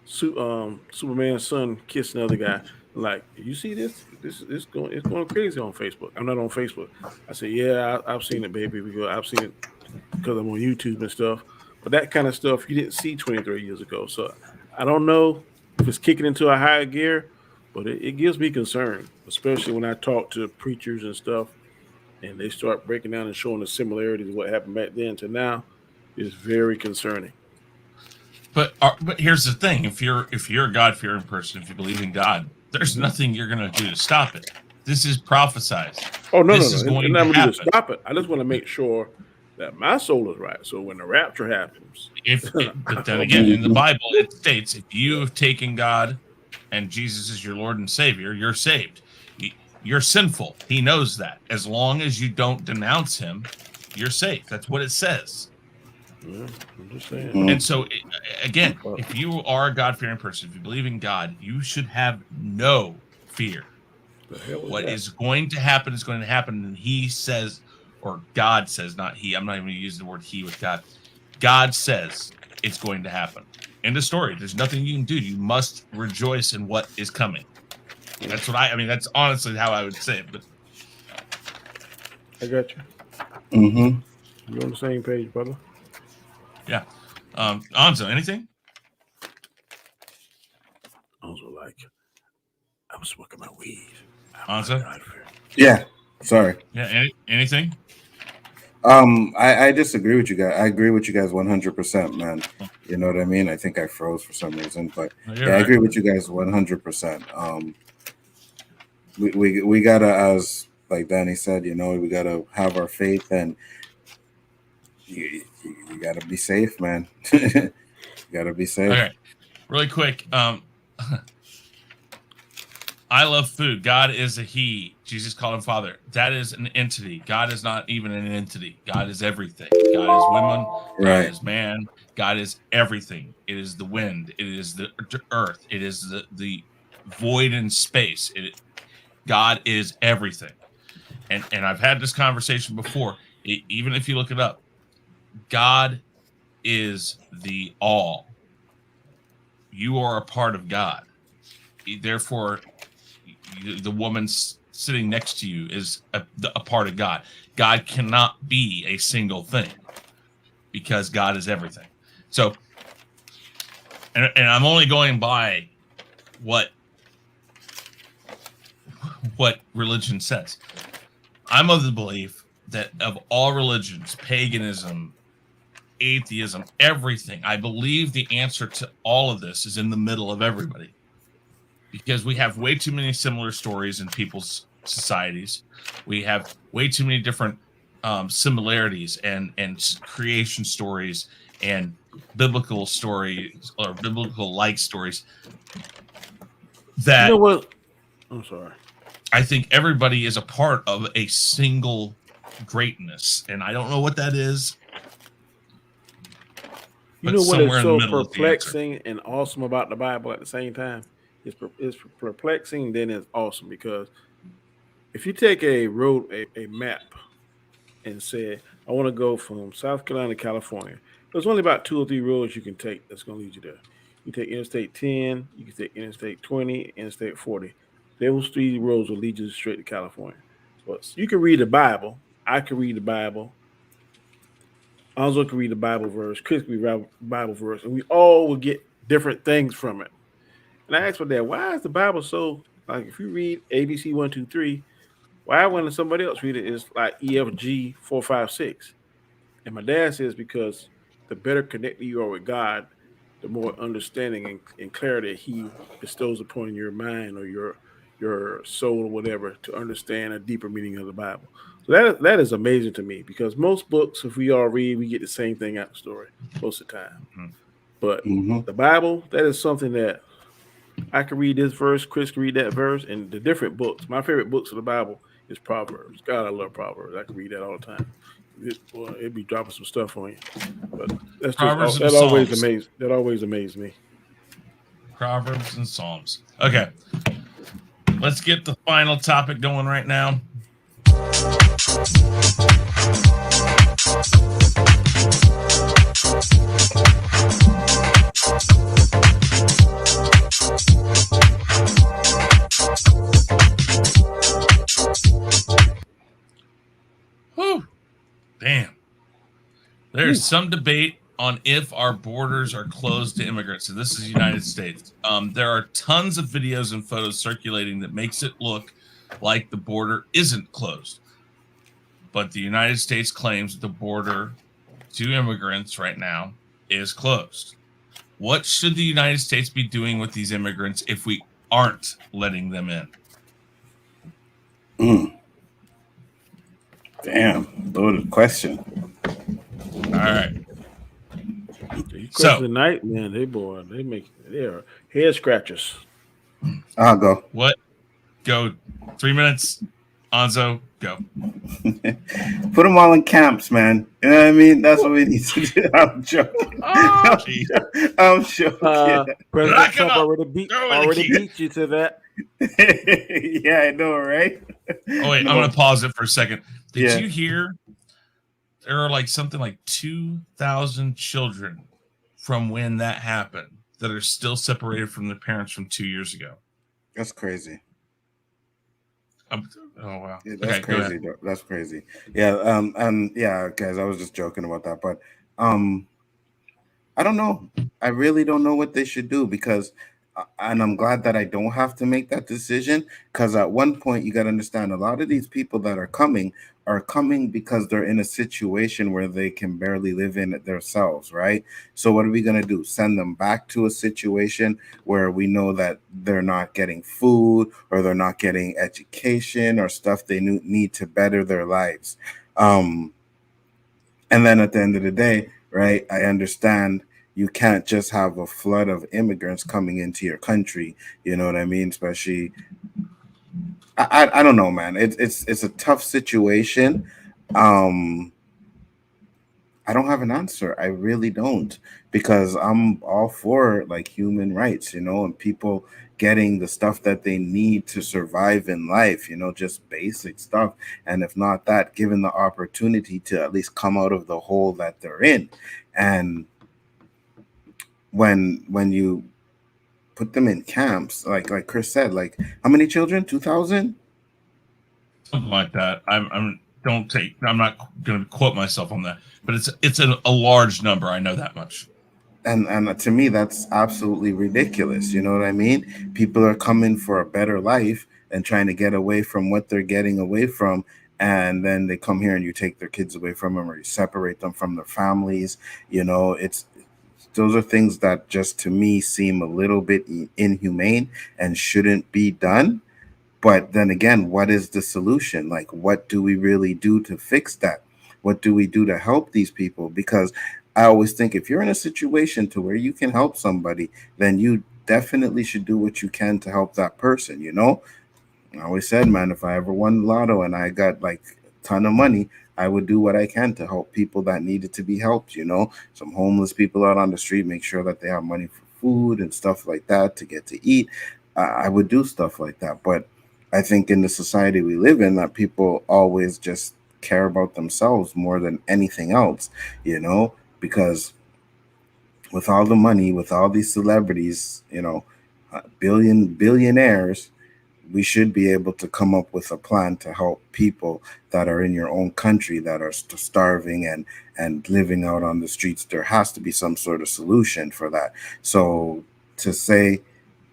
Superman's son kissing another guy. Like, you see this? It's going crazy on Facebook. I'm not on Facebook. I said, yeah, I've seen it, baby. I've seen it because I'm on YouTube and stuff. But that kind of stuff you didn't see 23 years ago. So I don't know if it's kicking into a higher gear, but it gives me concern, especially when I talk to preachers and stuff, and they start breaking down and showing the similarities of what happened back then to now. Is very concerning. But here's the thing: if you're a God-fearing person, if you believe in God, there's nothing you're going to do to stop it. This is prophesized. Oh no, this is going to happen. To stop it. I just want to make sure that my soul is right. So when the rapture happens, but then again, in the Bible it states, if you have taken God and Jesus is your Lord and Savior, you're saved. You're sinful. He knows that. As long as you don't denounce Him, you're safe. That's what it says. Yeah, I'm just saying. And so, again, if you are a God-fearing person, if you believe in God, you should have no fear. What is going to happen is going to happen. And He says, or God says, not He. I'm not even going to use the word He with God. God says it's going to happen. End of story. There's nothing you can do. You must rejoice in what is coming. That's what I mean, that's honestly how I would say it. But I got you. Mm-hmm. You're on the same page, brother. Yeah. Nzo, anything? Nzo, like, I'm smoking my weed. Nzo? Yeah. Sorry. Yeah. Anything? I disagree with you guys. I agree with you guys 100%, man. You know what I mean? I think I froze for some reason, but yeah, right. I agree with you guys 100%. We gotta, as like Danny said, you know, we gotta have our faith, and you gotta be safe, man. You gotta be safe. Okay, really quick. I love food. God is a He. Jesus called Him Father. That is an entity. God is not even an entity. God is everything. God is woman. God is man. God is everything. It is the wind. It is the earth. It is the void in space. God is everything. And I've had this conversation before. Even if you look it up, God is the all. You are a part of God. Therefore, the woman sitting next to you is a part of God. God cannot be a single thing because God is everything. So, and I'm only going by what religion says. I'm of the belief that of all religions, paganism, atheism, everything, I believe the answer to all of this is in the middle of everybody. Because we have way too many similar stories in people's societies. We have way too many different similarities and creation stories and biblical stories or biblical like stories that You know what? I'm sorry. I think everybody is a part of a single greatness, and I don't know what that is, You but know what is somewhere in the so middle is the answer. perplexing and awesome about the Bible at the same time? It's perplexing, then it's awesome, because if you take a map and say, I want to go from South Carolina to California, there's only about 2 or 3 roads you can take that's going to lead you there. You take Interstate 10, you can take Interstate 20, Interstate 40. Those 3 roads will lead you straight to California. But you can read the Bible. I can read the Bible. Alonzo can read the Bible verse. Chris can read the Bible verse, and we all will get different things from it. And I asked my dad, why is the Bible so like? If you read ABC 1, 2, 3, why when somebody else read it, it's like EFG 4, 5, 6? And my dad says because the better connected you are with God, the more understanding and clarity He bestows upon your mind or your soul or whatever to understand a deeper meaning of the Bible. So that is amazing to me, because most books, if we all read, we get the same thing out of the story most of the time. Mhm. But Mhm. the Bible, that is something that I can read this verse, Chris can read that verse, and the different books. My favorite books of the Bible is Proverbs. God, I love Proverbs. I can read that all the time. It'd be dropping some stuff on you, but that's just Proverbs and that always Psalms. amazes. That always amazed me. Proverbs and Psalms. Okay, let's get the final topic going right now. Whew. Damn. There's some debate on if our borders are closed to immigrants. So this is the United States. There are tons of videos and photos circulating that makes it look like the border isn't closed. But the United States claims the border to immigrants right now is closed. What should the United States be doing with these immigrants if we aren't letting them in? Damn, loaded question. All right. You So- question tonight, man. They are head scratchers. I'll go. What? Go 3 minutes. Anzo, go. Put them all in camps, man. You know what I mean? That's what we need to do. I'm joking. Oh, geez. I'm joking. President Lock 'em Trump up. already Throw away the key. beat you to that. Yeah, I know, right? Oh, wait, No. I'm going to pause it for a second. Did Yeah. you hear there are like something like 2,000 children from when that happened that are still separated from their parents from 2 years ago? That's crazy. Oh, wow. Yeah, that's Okay, go ahead. crazy. Bro. That's crazy. Yeah. And yeah, guys, I was just joking about that, but I don't know. I really don't know what they should do, because, and I'm glad that I don't have to make that decision, because at one point you got to understand, a lot of these people that are coming because they're in a situation where they can barely live in it themselves, right? So what are we going to do? Send them back to a situation where we know that they're not getting food or they're not getting education or stuff they need to better their lives. And then at the end of the day, right, I understand you can't just have a flood of immigrants coming into your country. You know what I mean? Especially, I don't know, man. It's a tough situation. I don't have an answer. I really don't, because I'm all for like human rights, and people getting the stuff that they need to survive in life, just basic stuff. And if not that, given the opportunity to at least come out of the hole that they're in. And when you put them in camps, like Chris said, like how many children? 2,000? Something like that. I'm not going to quote myself on that, but it's a large number. I know that much. And to me, that's absolutely ridiculous. You know what I mean? People are coming for a better life and trying to get away from what they're getting away from. And then they come here and you take their kids away from them, or you separate them from their families. Those are things that just to me seem a little bit inhumane and shouldn't be done. But then again, what is the solution? Like, what do we really do to fix that? What do we do to help these people? Because I always think if you're in a situation to where you can help somebody, then you definitely should do what you can to help that person, you know? I always said, man, if I ever won lotto and I got like a ton of money, I would do what I can to help people that needed to be helped, you know? Some homeless people out on the street, make sure that they have money for food and stuff like that to get to eat. I would do stuff like that. But I think in the society we live in, that people always just care about themselves more than anything else, you know? Because with all the money, with all these celebrities, you know, billionaires, we should be able to come up with a plan to help people that are in your own country that are starving and living out on the streets. There has to be some sort of solution for that. So to say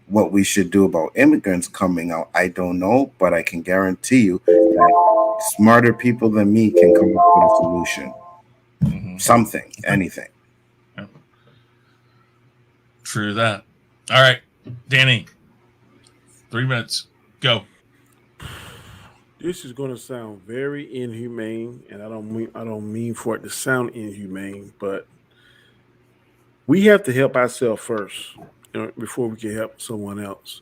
what we should do about immigrants coming out, I don't know, but I can guarantee you that smarter people than me can come up with a solution. Something, anything. True that. All right, Danny, 3 minutes. Go. This is going to sound very inhumane, and I don't mean for it to sound inhumane, but we have to help ourselves first, you know, before we can help someone else.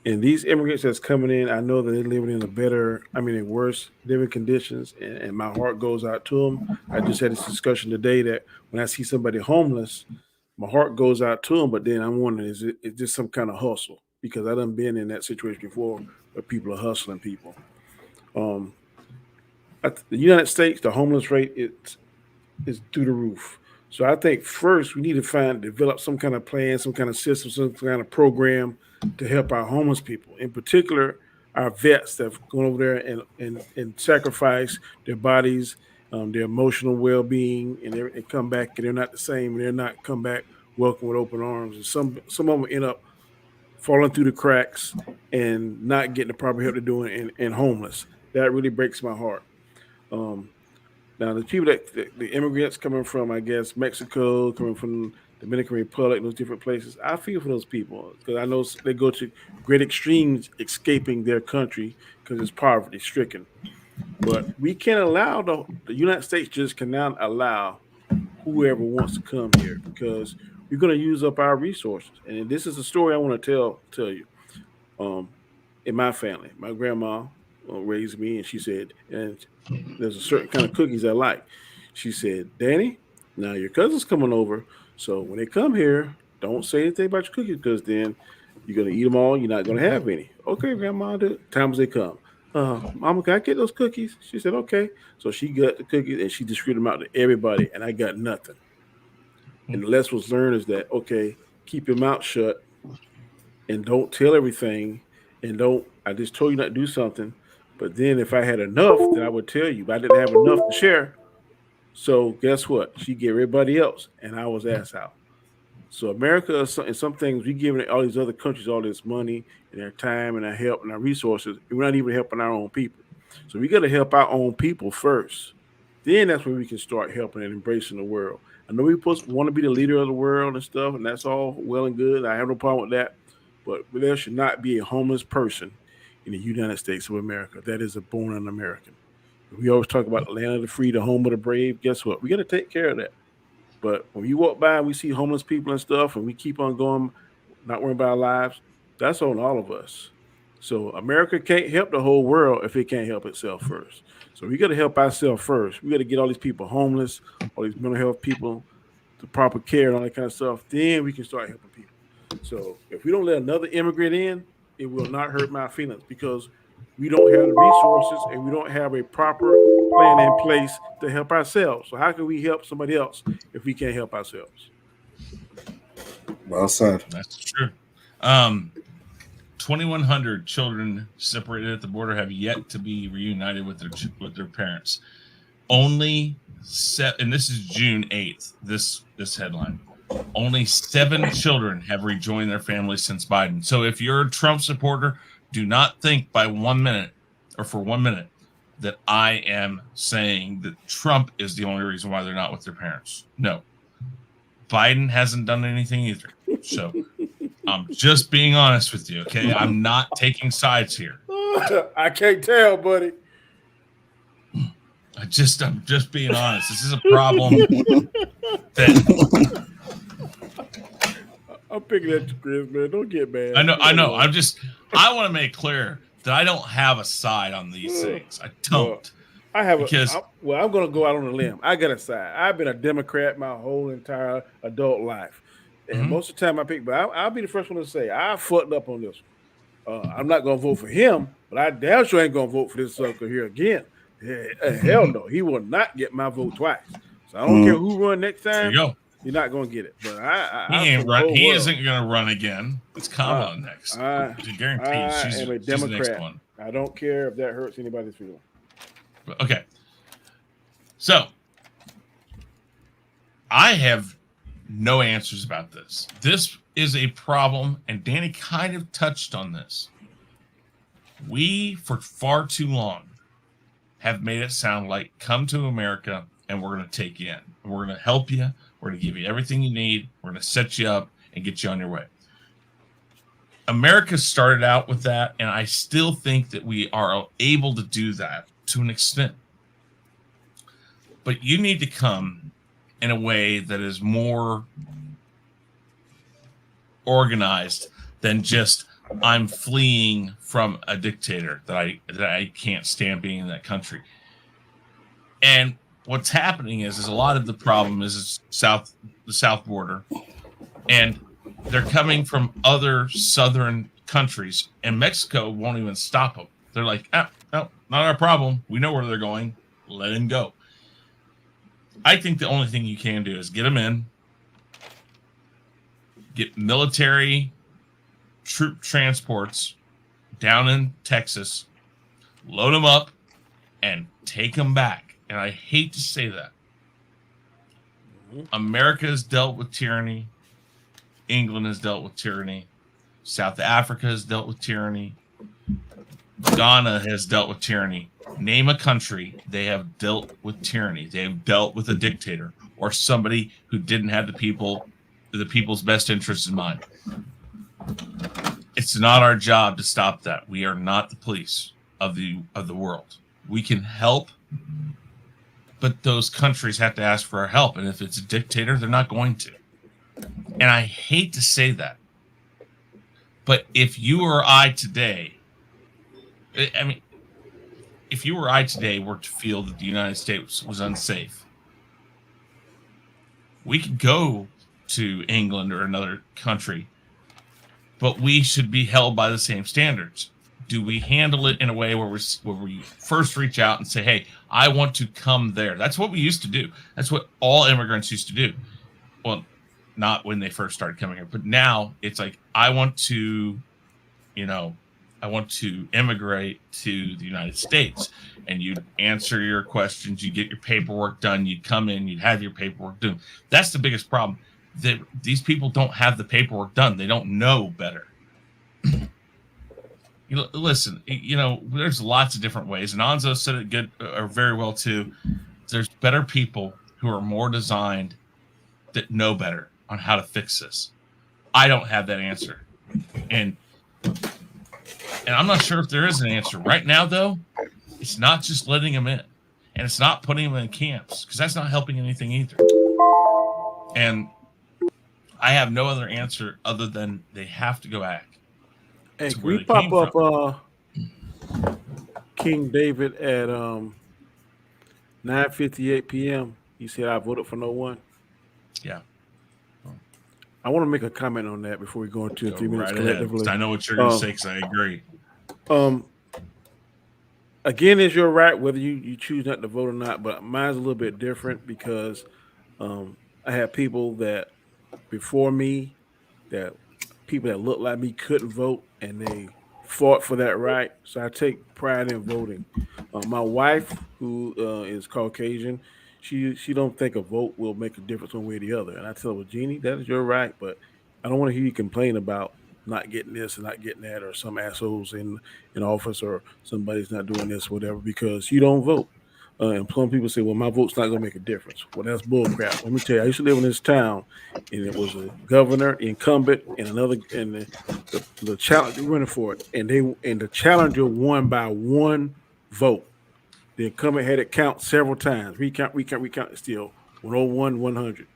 And these immigrants that's coming in, I know that they're living in worse living conditions, and my heart goes out to them. I just had this discussion today that when I see somebody homeless, my heart goes out to them, but then I'm wondering, is this some kind of hustle? Because I done been in that situation before where people are hustling people. The United States, the homeless rate is through the roof. So I think first we need to develop some kind of plan, some kind of system, some kind of program to help our homeless people. In particular, our vets that have gone over there and sacrifice their bodies, their emotional well-being, and they come back and they're not the same. And they're not come back welcome with open arms. And some of them end up falling through the cracks and not getting the proper help they're doing and homeless. That really breaks my heart. Now, the people the immigrants coming from, I guess, Mexico, coming from Dominican Republic, those different places, I feel for those people because I know they go to great extremes escaping their country because it's poverty stricken. But we can't allow the United States just cannot allow whoever wants to come here because we're going to use up our resources. And this is a story I want to tell you. In my family, my grandma raised me, and she said, and there's a certain kind of cookies I like. She said, Danny, now your cousin's coming over. So when they come here, don't say anything about your cookies because then you're going to eat them all. You're not going to have any. Okay, Grandma, times they come. Mama, can I get those cookies? She said, okay. So she got the cookies and she distributed them out to everybody, and I got nothing. And the lesson was learned is that, okay, keep your mouth shut and don't tell everything. And I just told you not to do something. But then if I had enough, then I would tell you. But I didn't have enough to share. So guess what? She gave everybody else, and I was ass out. So America, and some things, we giving all these other countries all this money and their time and our help and our resources. And we're not even helping our own people. So we got to help our own people first. Then that's when we can start helping and embracing the world. I know we want to be the leader of the world and stuff, and that's all well and good. I have no problem with that. But there should not be a homeless person in the United States of America. That is a born American. We always talk about the land of the free, the home of the brave. Guess what? We got to take care of that. But when you walk by and we see homeless people and stuff, and we keep on going, not worrying about our lives, that's on all of us. So America can't help the whole world if it can't help itself first. So we got to help ourselves first. We got to get all these people homeless, all these mental health people, the proper care and all that kind of stuff. Then we can start helping people. So if we don't let another immigrant in, it will not hurt my feelings because we don't have the resources and we don't have a proper plan in place to help ourselves. So how can we help somebody else if we can't help ourselves? Well said. That's true. 2,100 children separated at the border have yet to be reunited with their parents. Only and this is June 8th. This headline. Only 7 children have rejoined their families since Biden. So if you're a Trump supporter, do not think for 1 minute that I am saying that Trump is the only reason why they're not with their parents. No. Biden hasn't done anything either. So I'm just being honest with you, okay? I'm not taking sides here. I can't tell, buddy. I'm just being honest. This is a problem that I'm picking at you, Chris, man. Don't get mad. I know. I want to make clear that I don't have a side on these things. I don't. I have because I'm going to go out on a limb. I got a side. I've been a Democrat my whole entire adult life, and most of the time I pick. But I'll be the first one to say I fucked up on this one. I'm not going to vote for him, but I damn sure ain't going to vote for this sucker here again. Hell no, he will not get my vote twice. So I don't care who run next time. There you go. You're not going to get it. But He isn't going to run again. It's Kamala next. I guarantee she's a Democrat. She's the next one. I don't care if that hurts anybody's feelings. Okay. So I have no answers about this. This is a problem, and Danny kind of touched on this. We, for far too long, have made it sound like come to America and we're going to take you in. We're going to help you. We're going to give you everything you need. We're going to set you up and get you on your way. America started out with that, and I still think that we are able to do that to an extent. But you need to come in a way that is more organized than just I'm fleeing from a dictator that I can't stand being in that country. And what's happening is a lot of the problem is the south border, and they're coming from other southern countries, and Mexico won't even stop them. They're like, no, not our problem. We know where they're going. Let them go. I think the only thing you can do is get them in, get military troop transports down in Texas, load them up, and take them back. And I hate to say that. America has dealt with tyranny. England has dealt with tyranny. South Africa has dealt with tyranny. Ghana has dealt with tyranny. Name a country, they have dealt with tyranny. They have dealt with a dictator or somebody who didn't have the people's best interests in mind. It's not our job to stop that. We are not the police of the world. We can help, but those countries have to ask for our help. And if it's a dictator, they're not going to. And I hate to say that, but if you or I today, if you or I today were to feel that the United States was unsafe, we could go to England or another country, but we should be held by the same standards. Do we handle it in a way where we first reach out and say, hey, I want to come there? That's what we used to do. That's what all immigrants used to do. Well, not when they first started coming here, but now it's like, I want to immigrate to the United States, and you'd answer your questions, you get your paperwork done, you'd come in, you'd have your paperwork done. That's the biggest problem. That these people don't have the paperwork done. They don't know better. Listen, there's lots of different ways, and Nzo said it good or very well too. There's better people who are more designed that know better on how to fix this. I don't have that answer, and I'm not sure if there is an answer right now. Though, it's not just letting them in, and it's not putting them in camps, because that's not helping anything either. And I have no other answer other than they have to go back. Hey, can we pop up King David at 9:58 p.m.? He said, I voted for no one. Yeah. I want to make a comment on that before we go into 3 minutes collectively. I know what you're going to say, because I agree. Again, it's your right whether you choose not to vote or not, but mine's a little bit different because I have people that before me, that people that look like me couldn't vote, and they fought for that right. So I take pride in voting. My wife, who is Caucasian, she don't think a vote will make a difference one way or the other. And I tell her, well, Jeannie, that is your right, but I don't want to hear you complain about not getting this and not getting that, or some assholes in office, or somebody's not doing this, whatever, because you don't vote. And some people say, well, my vote's not going to make a difference. Well, that's bull crap. Let me tell you, I used to live in this town, and it was a governor, incumbent, and the challenger running for it. And the challenger won by one vote. The incumbent had it count several times. Recount. Still 101, 100.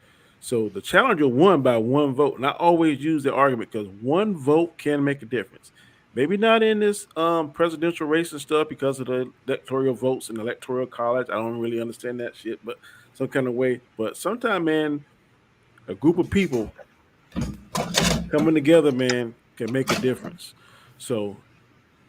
So the challenger won by one vote. And I always use the argument because one vote can make a difference. Maybe not in this presidential race and stuff because of the electoral votes and the electoral college. I don't really understand that shit, but some kind of way. But sometimes, man, a group of people coming together, man, can make a difference. So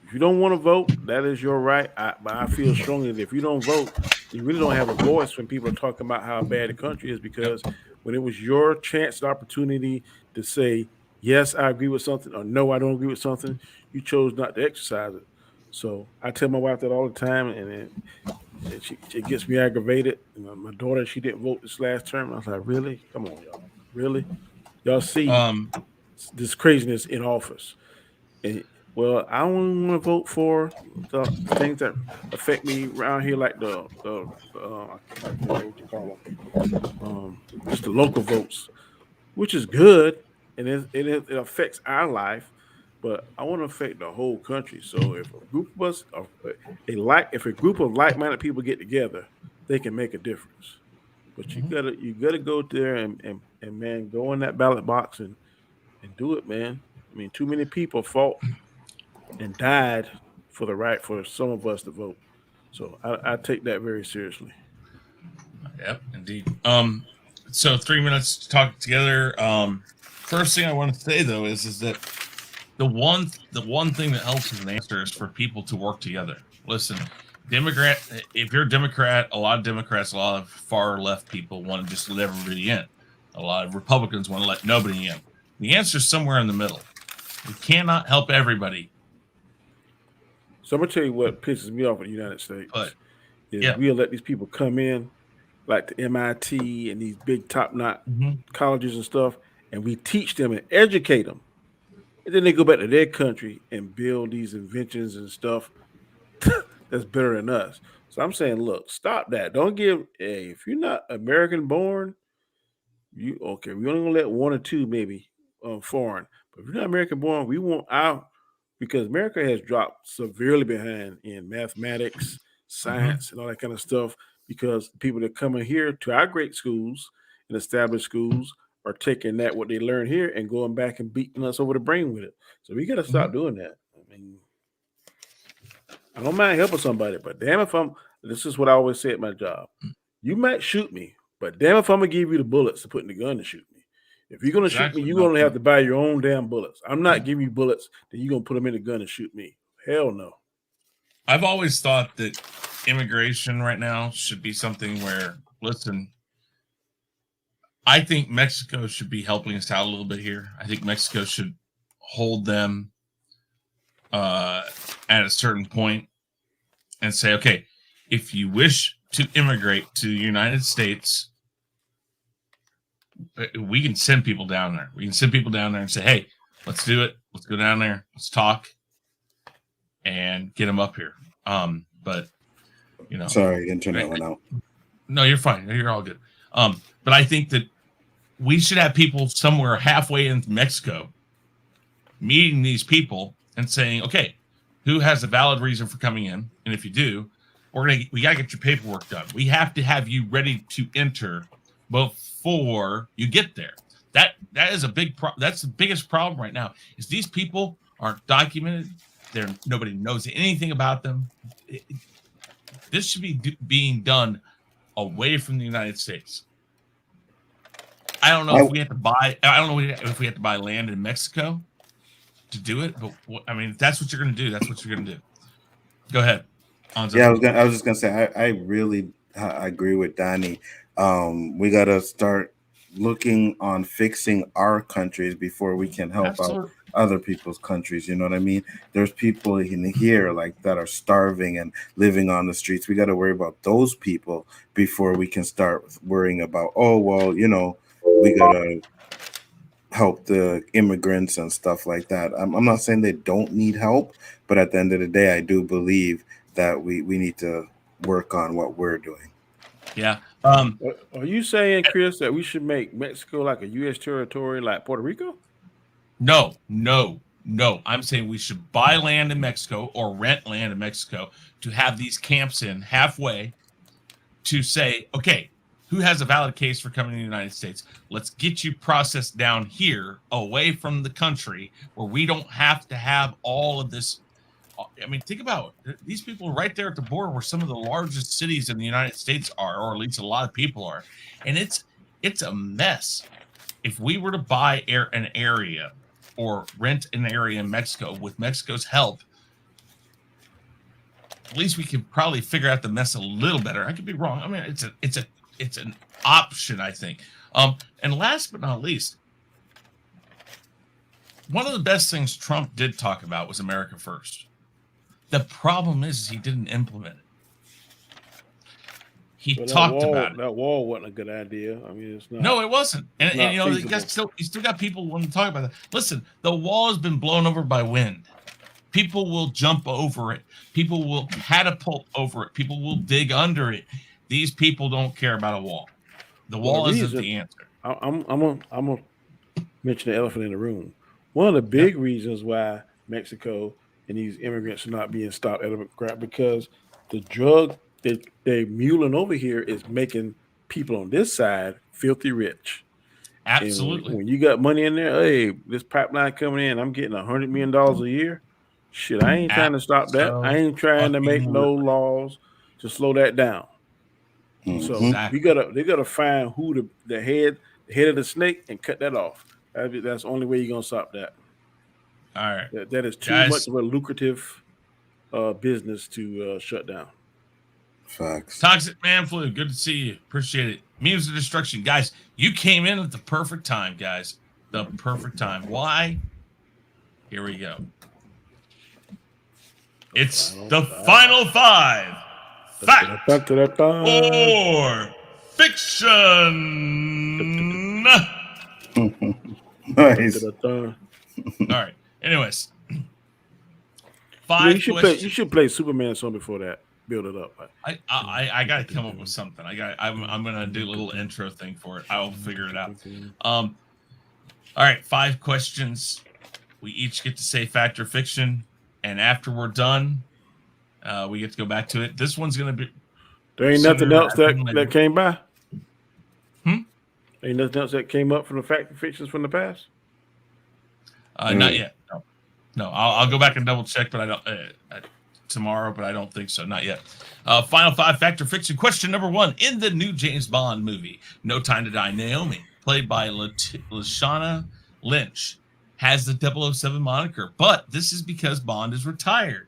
if you don't want to vote, that is your right. But I feel strongly that if you don't vote, you really don't have a voice when people are talking about how bad the country is. Because when it was your chance and opportunity to say, yes, I agree with something, or no, I don't agree with something, you chose not to exercise it. So I tell my wife that all the time, and she gets me aggravated. My daughter, she didn't vote this last term. I was like, really? Come on, y'all. Really? Y'all see this craziness in office. And, well, I only want to vote for the things that affect me around here, like I can't remember what you call them, just the local votes, which is good, and it affects our life. But I want to affect the whole country. So if a group of us, if a group of like-minded people get together, they can make a difference. But you gotta go there and man, go in that ballot box and do it, man. I mean, too many people fought and died for the right for some of us to vote. So I take that very seriously. Yep, indeed. So 3 minutes to talk together. First thing I want to say though is that the one thing that helps as an answer is for people to work together. Listen, if you're a Democrat, a lot of far left people want to just let everybody in. A lot of Republicans want to let nobody in. The answer is somewhere in the middle. We cannot help everybody. So I'm gonna tell you what pisses me off in the United States is we'll let these people come in, like the MIT and these big top-notch colleges and stuff, and we teach them and educate them. And then they go back to their country and build these inventions and stuff that's better than us. So I'm saying, look, stop that. Don't give if you're not American born, we're only gonna let one or two maybe foreign. But if you're not American born, we want our because America has dropped severely behind in mathematics, science, and all that kind of stuff because people that come in here to our great schools and established schools are taking that what they learn here and going back and beating us over the brain with it. So we got to stop doing that. I mean, I don't mind helping somebody, but damn this is what I always say at my job. You might shoot me, but damn if I'm going to give you the bullets to put in the gun to shoot me. If you're going to shoot me, you're going to have to buy your own damn bullets. I'm not giving you bullets that you're going to put them in the gun and shoot me. Hell no. I've always thought that immigration right now should be something where, listen, I think Mexico should be helping us out a little bit here. I think Mexico should hold them at a certain point and say, okay, if you wish to immigrate to the United States, we can send people down there. We can send people down there and say, hey, let's do it. Let's go down there. Let's talk and get them up here. But, sorry, internet went out. No, you're fine. You're all good. But I think that we should have people somewhere halfway into Mexico meeting these people and saying, okay, who has a valid reason for coming in? And if you do, we got to get your paperwork done. We have to have you ready to enter before you get there. That is that's the biggest problem right now is these people aren't documented. Nobody knows anything about them. This should be being done away from the United States. I don't know if we have to buy. I don't know if we have to buy land in Mexico to do it. But I mean, if that's what you're going to do, that's what you're going to do. Go ahead, Nzo. Yeah, I was just going to say I really agree with Donnie. We got to start looking on fixing our countries before we can help out other people's countries. You know what I mean? There's people in here like that are starving and living on the streets. We got to worry about those people before we can start worrying about, we got to help the immigrants and stuff like that. I'm not saying they don't need help, but at the end of the day, I do believe that we need to work on what we're doing. Yeah. Are you saying, Chris, that we should make Mexico like a U.S. territory like Puerto Rico? No. No, I'm saying we should buy land in Mexico or rent land in Mexico to have these camps in halfway to say, okay, who has a valid case for coming to the United States? Let's get you processed down here away from the country where we don't have to have all of this. I mean, think about it. These people right there at the border where some of the largest cities in the United States are, or at least a lot of people are. And it's a mess. If we were to buy an area or rent an area in Mexico with Mexico's help, at least we could probably figure out the mess a little better. I could be wrong. I mean, it's an option, I think. And last but not least, one of the best things Trump did talk about was America First. The problem is he didn't implement it. He talked about it. That wall wasn't a good idea. I mean, it's not. No, it wasn't. And you know, you still got people wanting to talk about that. Listen, the wall has been blown over by wind. People will jump over it. People will catapult over it. People will dig under it. These people don't care about a wall. The wall isn't the answer. I'm gonna mention the elephant in the room. One of the big reasons why Mexico and these immigrants are not being stopped at a because the drug they're muling over here is making people on this side filthy rich. Absolutely. When you got money in there, hey, this pipeline coming in, I'm getting $100 million a year. Shit, I ain't trying to stop that. I ain't trying to make no laws to slow that down. So they gotta find who the head of the snake and cut that off. That's the only way you're gonna stop that. All right, that is too much of a lucrative business to shut down. Facts. Toxic Man Flu, good to see you. Appreciate it. Memes of Destruction, guys. You came in at the perfect time, guys. The perfect time. Why? Here we go. It's the final five. Fact or fiction. Nice. All right. Anyways, five. You should play Superman song before that. Build it up. I got to come up with something. I'm gonna do a little intro thing for it. I'll figure it out. All right. 5 questions. We each get to say fact or fiction, and after we're done, we get to go back to it. This one's gonna be. There ain't nothing else that came by. Ain't nothing else that came up from the fact or fictions from the past. Not yet. No. I'll go back and double check, but I don't. Tomorrow, but I don't think so. Not yet. Final 5 fact or fiction. Question number 1. In the new James Bond movie, No Time to Die, Naomi, played by Lashana Lynch, has the 007 moniker, but this is because Bond is retired.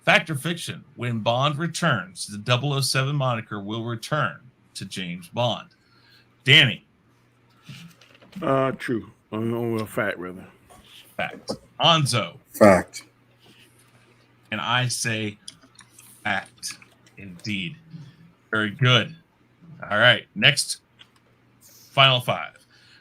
Fact or fiction. When Bond returns, the 007 moniker will return to James Bond. Danny. True. Well, fact, rather. Fact. Nzo. Fact. And I say fact. Indeed. Very good. All right. Next. Final 5.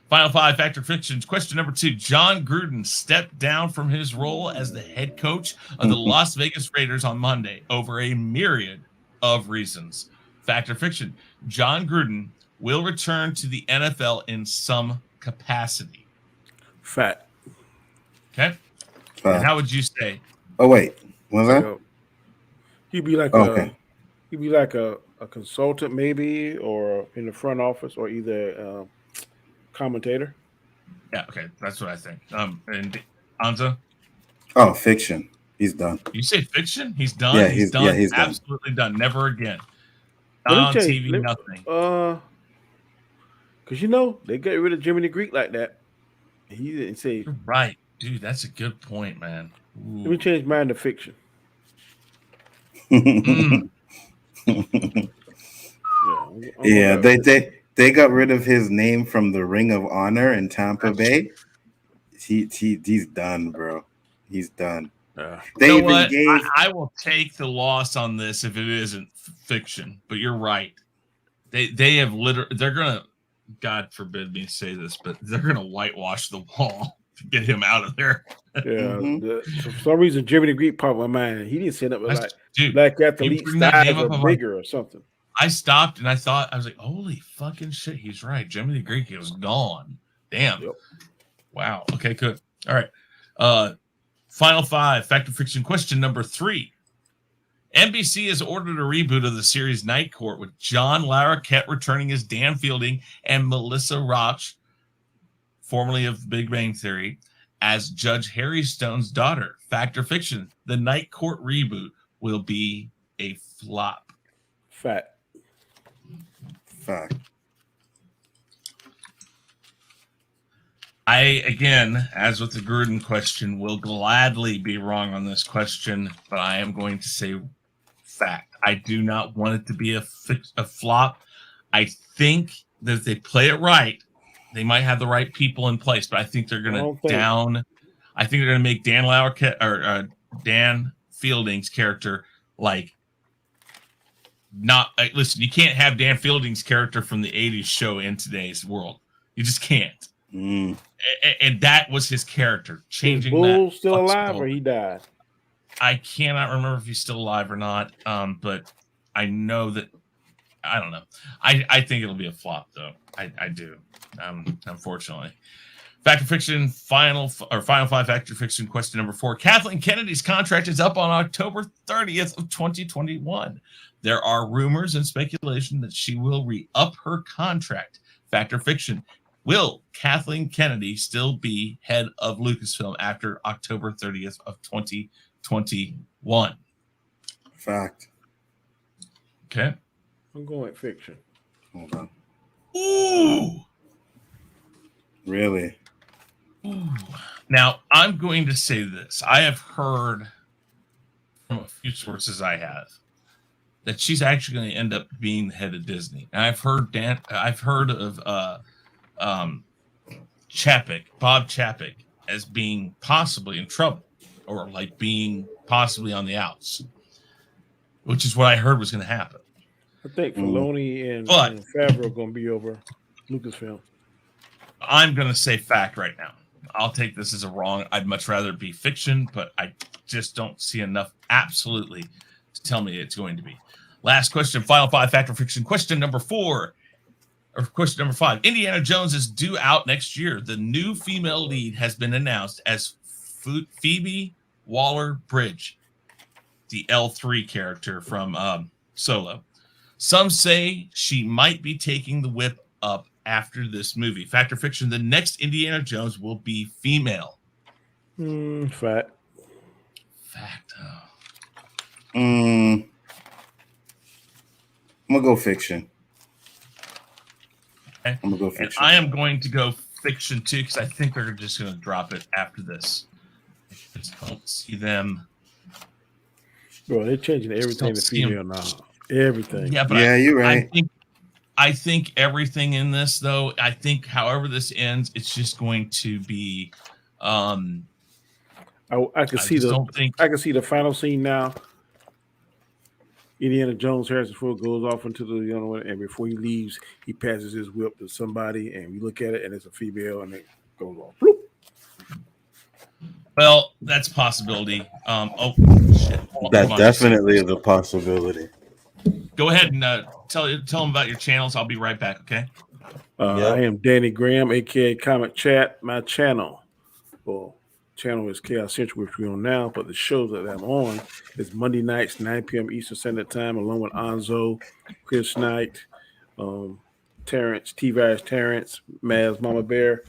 Final 5 fact or fictions. Question number 2. John Gruden stepped down from his role as the head coach of the Las Vegas Raiders on Monday over a myriad of reasons. Fact or fiction. John Gruden will return to the NFL in some capacity. Fact. Okay. And how would you say? Oh, wait. What's that? He'd be like a consultant, maybe, or in the front office, or either commentator. Yeah, okay, that's what I think. And Nzo? Oh, fiction. He's done. You say fiction? He's done. Yeah, he's done. He's absolutely done. Never again. Not on TV. Nothing. Because they got rid of Jimmy the Greek like that. He didn't say. You're right, dude. That's a good point, man. Ooh. Let me change mine to fiction. Yeah, they got rid of his name from the Ring of Honor in Tampa Bay. He's done, bro. He's done. They even gave. I will take the loss on this if it isn't fiction. But you're right. They have literally. They're gonna. God forbid me say this, but they're gonna whitewash the wall to get him out of there. Yeah. For some reason, Jimmy the Greek popped my mind. He didn't send up dude, black athlete size or bigger or something. I stopped and I was like, holy fucking shit, he's right. Jimmy the Greek was gone. Damn. Yep. Wow. Okay, good. All right. Final five, fact or fiction question number 3. NBC has ordered a reboot of the series Night Court with John Larroquette returning as Dan Fielding and Melissa Roach, formerly of Big Bang Theory, as Judge Harry Stone's daughter. Fact or fiction, the Night Court reboot will be a flop. Fact. Fact. I, again, as with the Gruden question, will gladly be wrong on this question, but I am going to say fact. I do not want it to be a flop. I think that if they play it right, they might have the right people in place, but I think they're going to I think they're going to make Dan Larroquette or Dan Fielding's character like not. Listen, you can't have Dan Fielding's character from the 80s show in today's world. You just can't. And that was his character. Changing Bull that. Still alive or he died? I cannot remember if he's still alive or not. But I know that I don't know. I think it'll be a flop though. I do. Unfortunately. Fact or fiction, final five fact or fiction question number 4. Kathleen Kennedy's contract is up on October 30th of 2021. There are rumors and speculation that she will re-up her contract. Fact or fiction, will Kathleen Kennedy still be head of Lucasfilm after October 30th of 2021? Fact. Okay. I'm going with fiction. Hold on. Ooh. Really? Ooh. Now, I'm going to say this. I have heard from a few sources I have that she's actually going to end up being the head of Disney. And I've heard of Bob Chapek, as being possibly in trouble or like being possibly on the outs, which is what I heard was going to happen. I think Filoni and Favreau are going to be over Lucasfilm. I'm going to say fact right now. I'll take this as a wrong. I'd much rather it be fiction, but I just don't see enough absolutely to tell me it's going to be. Last question, final five, fact or fiction. Question number 4, or question number 5. Indiana Jones is due out next year. The new female lead has been announced as Phoebe Waller-Bridge, the L3 character from Solo. Some say she might be taking the whip up after this movie. Fact or fiction, the next Indiana Jones will be female. Fact. Fact. I'm going to go fiction. Okay. I'm going to go fiction. And I am going to go fiction too, because I think they're just going to drop it after this. I just don't see them. Bro, they're changing everything to female now. Everything. Yeah, but you're right. I think everything in this, though, I think however this ends, it's just going to be. I can see the final scene now. Indiana Jones, Harrison Ford goes off into the and before he leaves, he passes his whip to somebody, and we look at it, and it's a female, and it goes off. Bloop. Well, that's a possibility. Shit. That definitely is a possibility. Go ahead and tell them about your channels. I'll be right back. Okay. I am Danny Graham, aka Comic Chat. My channel is Khaos Central, which we're on now, but the shows that I'm on is Monday nights, 9 p.m. Eastern Standard Time, along with Nzo, Chris Knight, Terrence, T-Virus Terrence, Maz Mama Bear,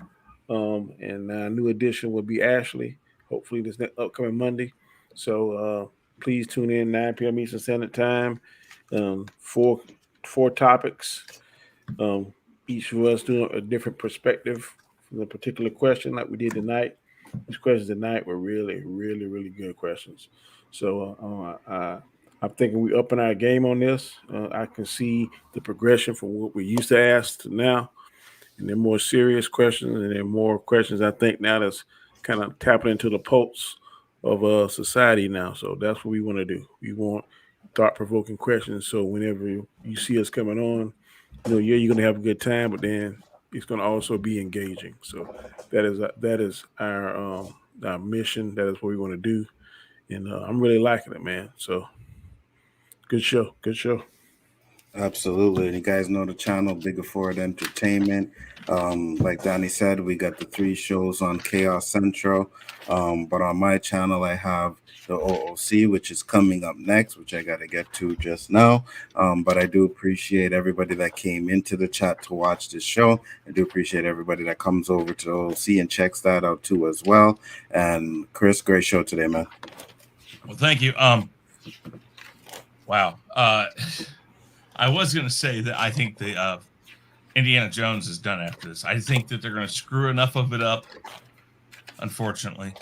and a new addition will be Ashley, hopefully this upcoming Monday. So please tune in 9 p.m. Eastern Standard Time. Four topics, each of us doing a different perspective from a particular question like we did tonight. These questions tonight were really, really, really good questions. So I'm thinking we're upping our game on this. I can see the progression from what we used to ask to now, and then more serious questions, and then more questions I think now that's kind of tapping into the pulse of society now. So that's what we want to do. We want thought-provoking questions. So whenever you see us coming on, you're going to have a good time, but then it's going to also be engaging. So that is our mission. That is what we want to do, and I'm really liking it, man. So good show. Absolutely. And you guys know the channel, Biggaford Entertainment. Like Danny said, we got the 3 shows on Chaos Central. But on my channel, I have the OOC, which is coming up next, which I got to get to just now. But I do appreciate everybody that came into the chat to watch this show. I do appreciate everybody that comes over to the OOC and checks that out too as well. And Chris, great show today, man. Well, thank you. Wow. I was going to say that I think the Indiana Jones is done after this. I think that they're going to screw enough of it up, unfortunately.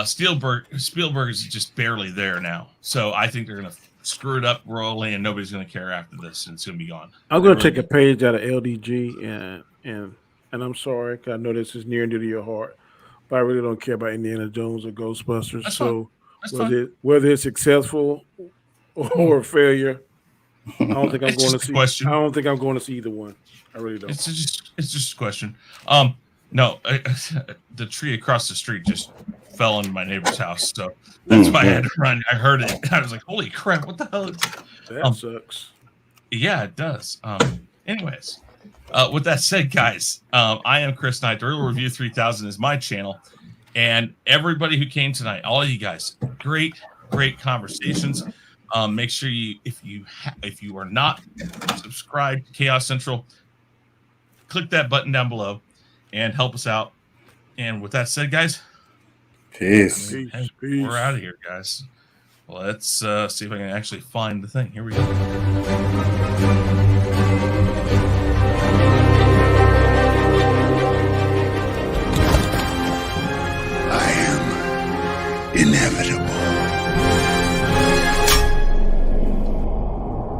Spielberg is just barely there now. So I think they're going to screw it up royally, and nobody's going to care after this, and it's going to be gone. I'm going to take a page out of LDG, and I'm sorry, 'cause I know this is near and dear to your heart, but I really don't care about Indiana Jones or Ghostbusters. That's so fine. whether it's successful or a failure, I don't think I'm going to see. Question. I don't think I'm going to see either one. I really don't. It's just a question. No, the tree across the street just fell in my neighbor's house, so that's why I had to run. I heard it. I was like, "Holy crap! What the hell is that?" Sucks. Yeah, it does. Anyways, with that said, guys, I am Chris Knight. The Real Review 3000 is my channel, and everybody who came tonight, all of you guys, great conversations. Make sure if you are not subscribed to Chaos Central, click that button down below and help us out. And with that said, guys, peace. We're out of here, guys. Let's see if I can actually find the thing. Here we go.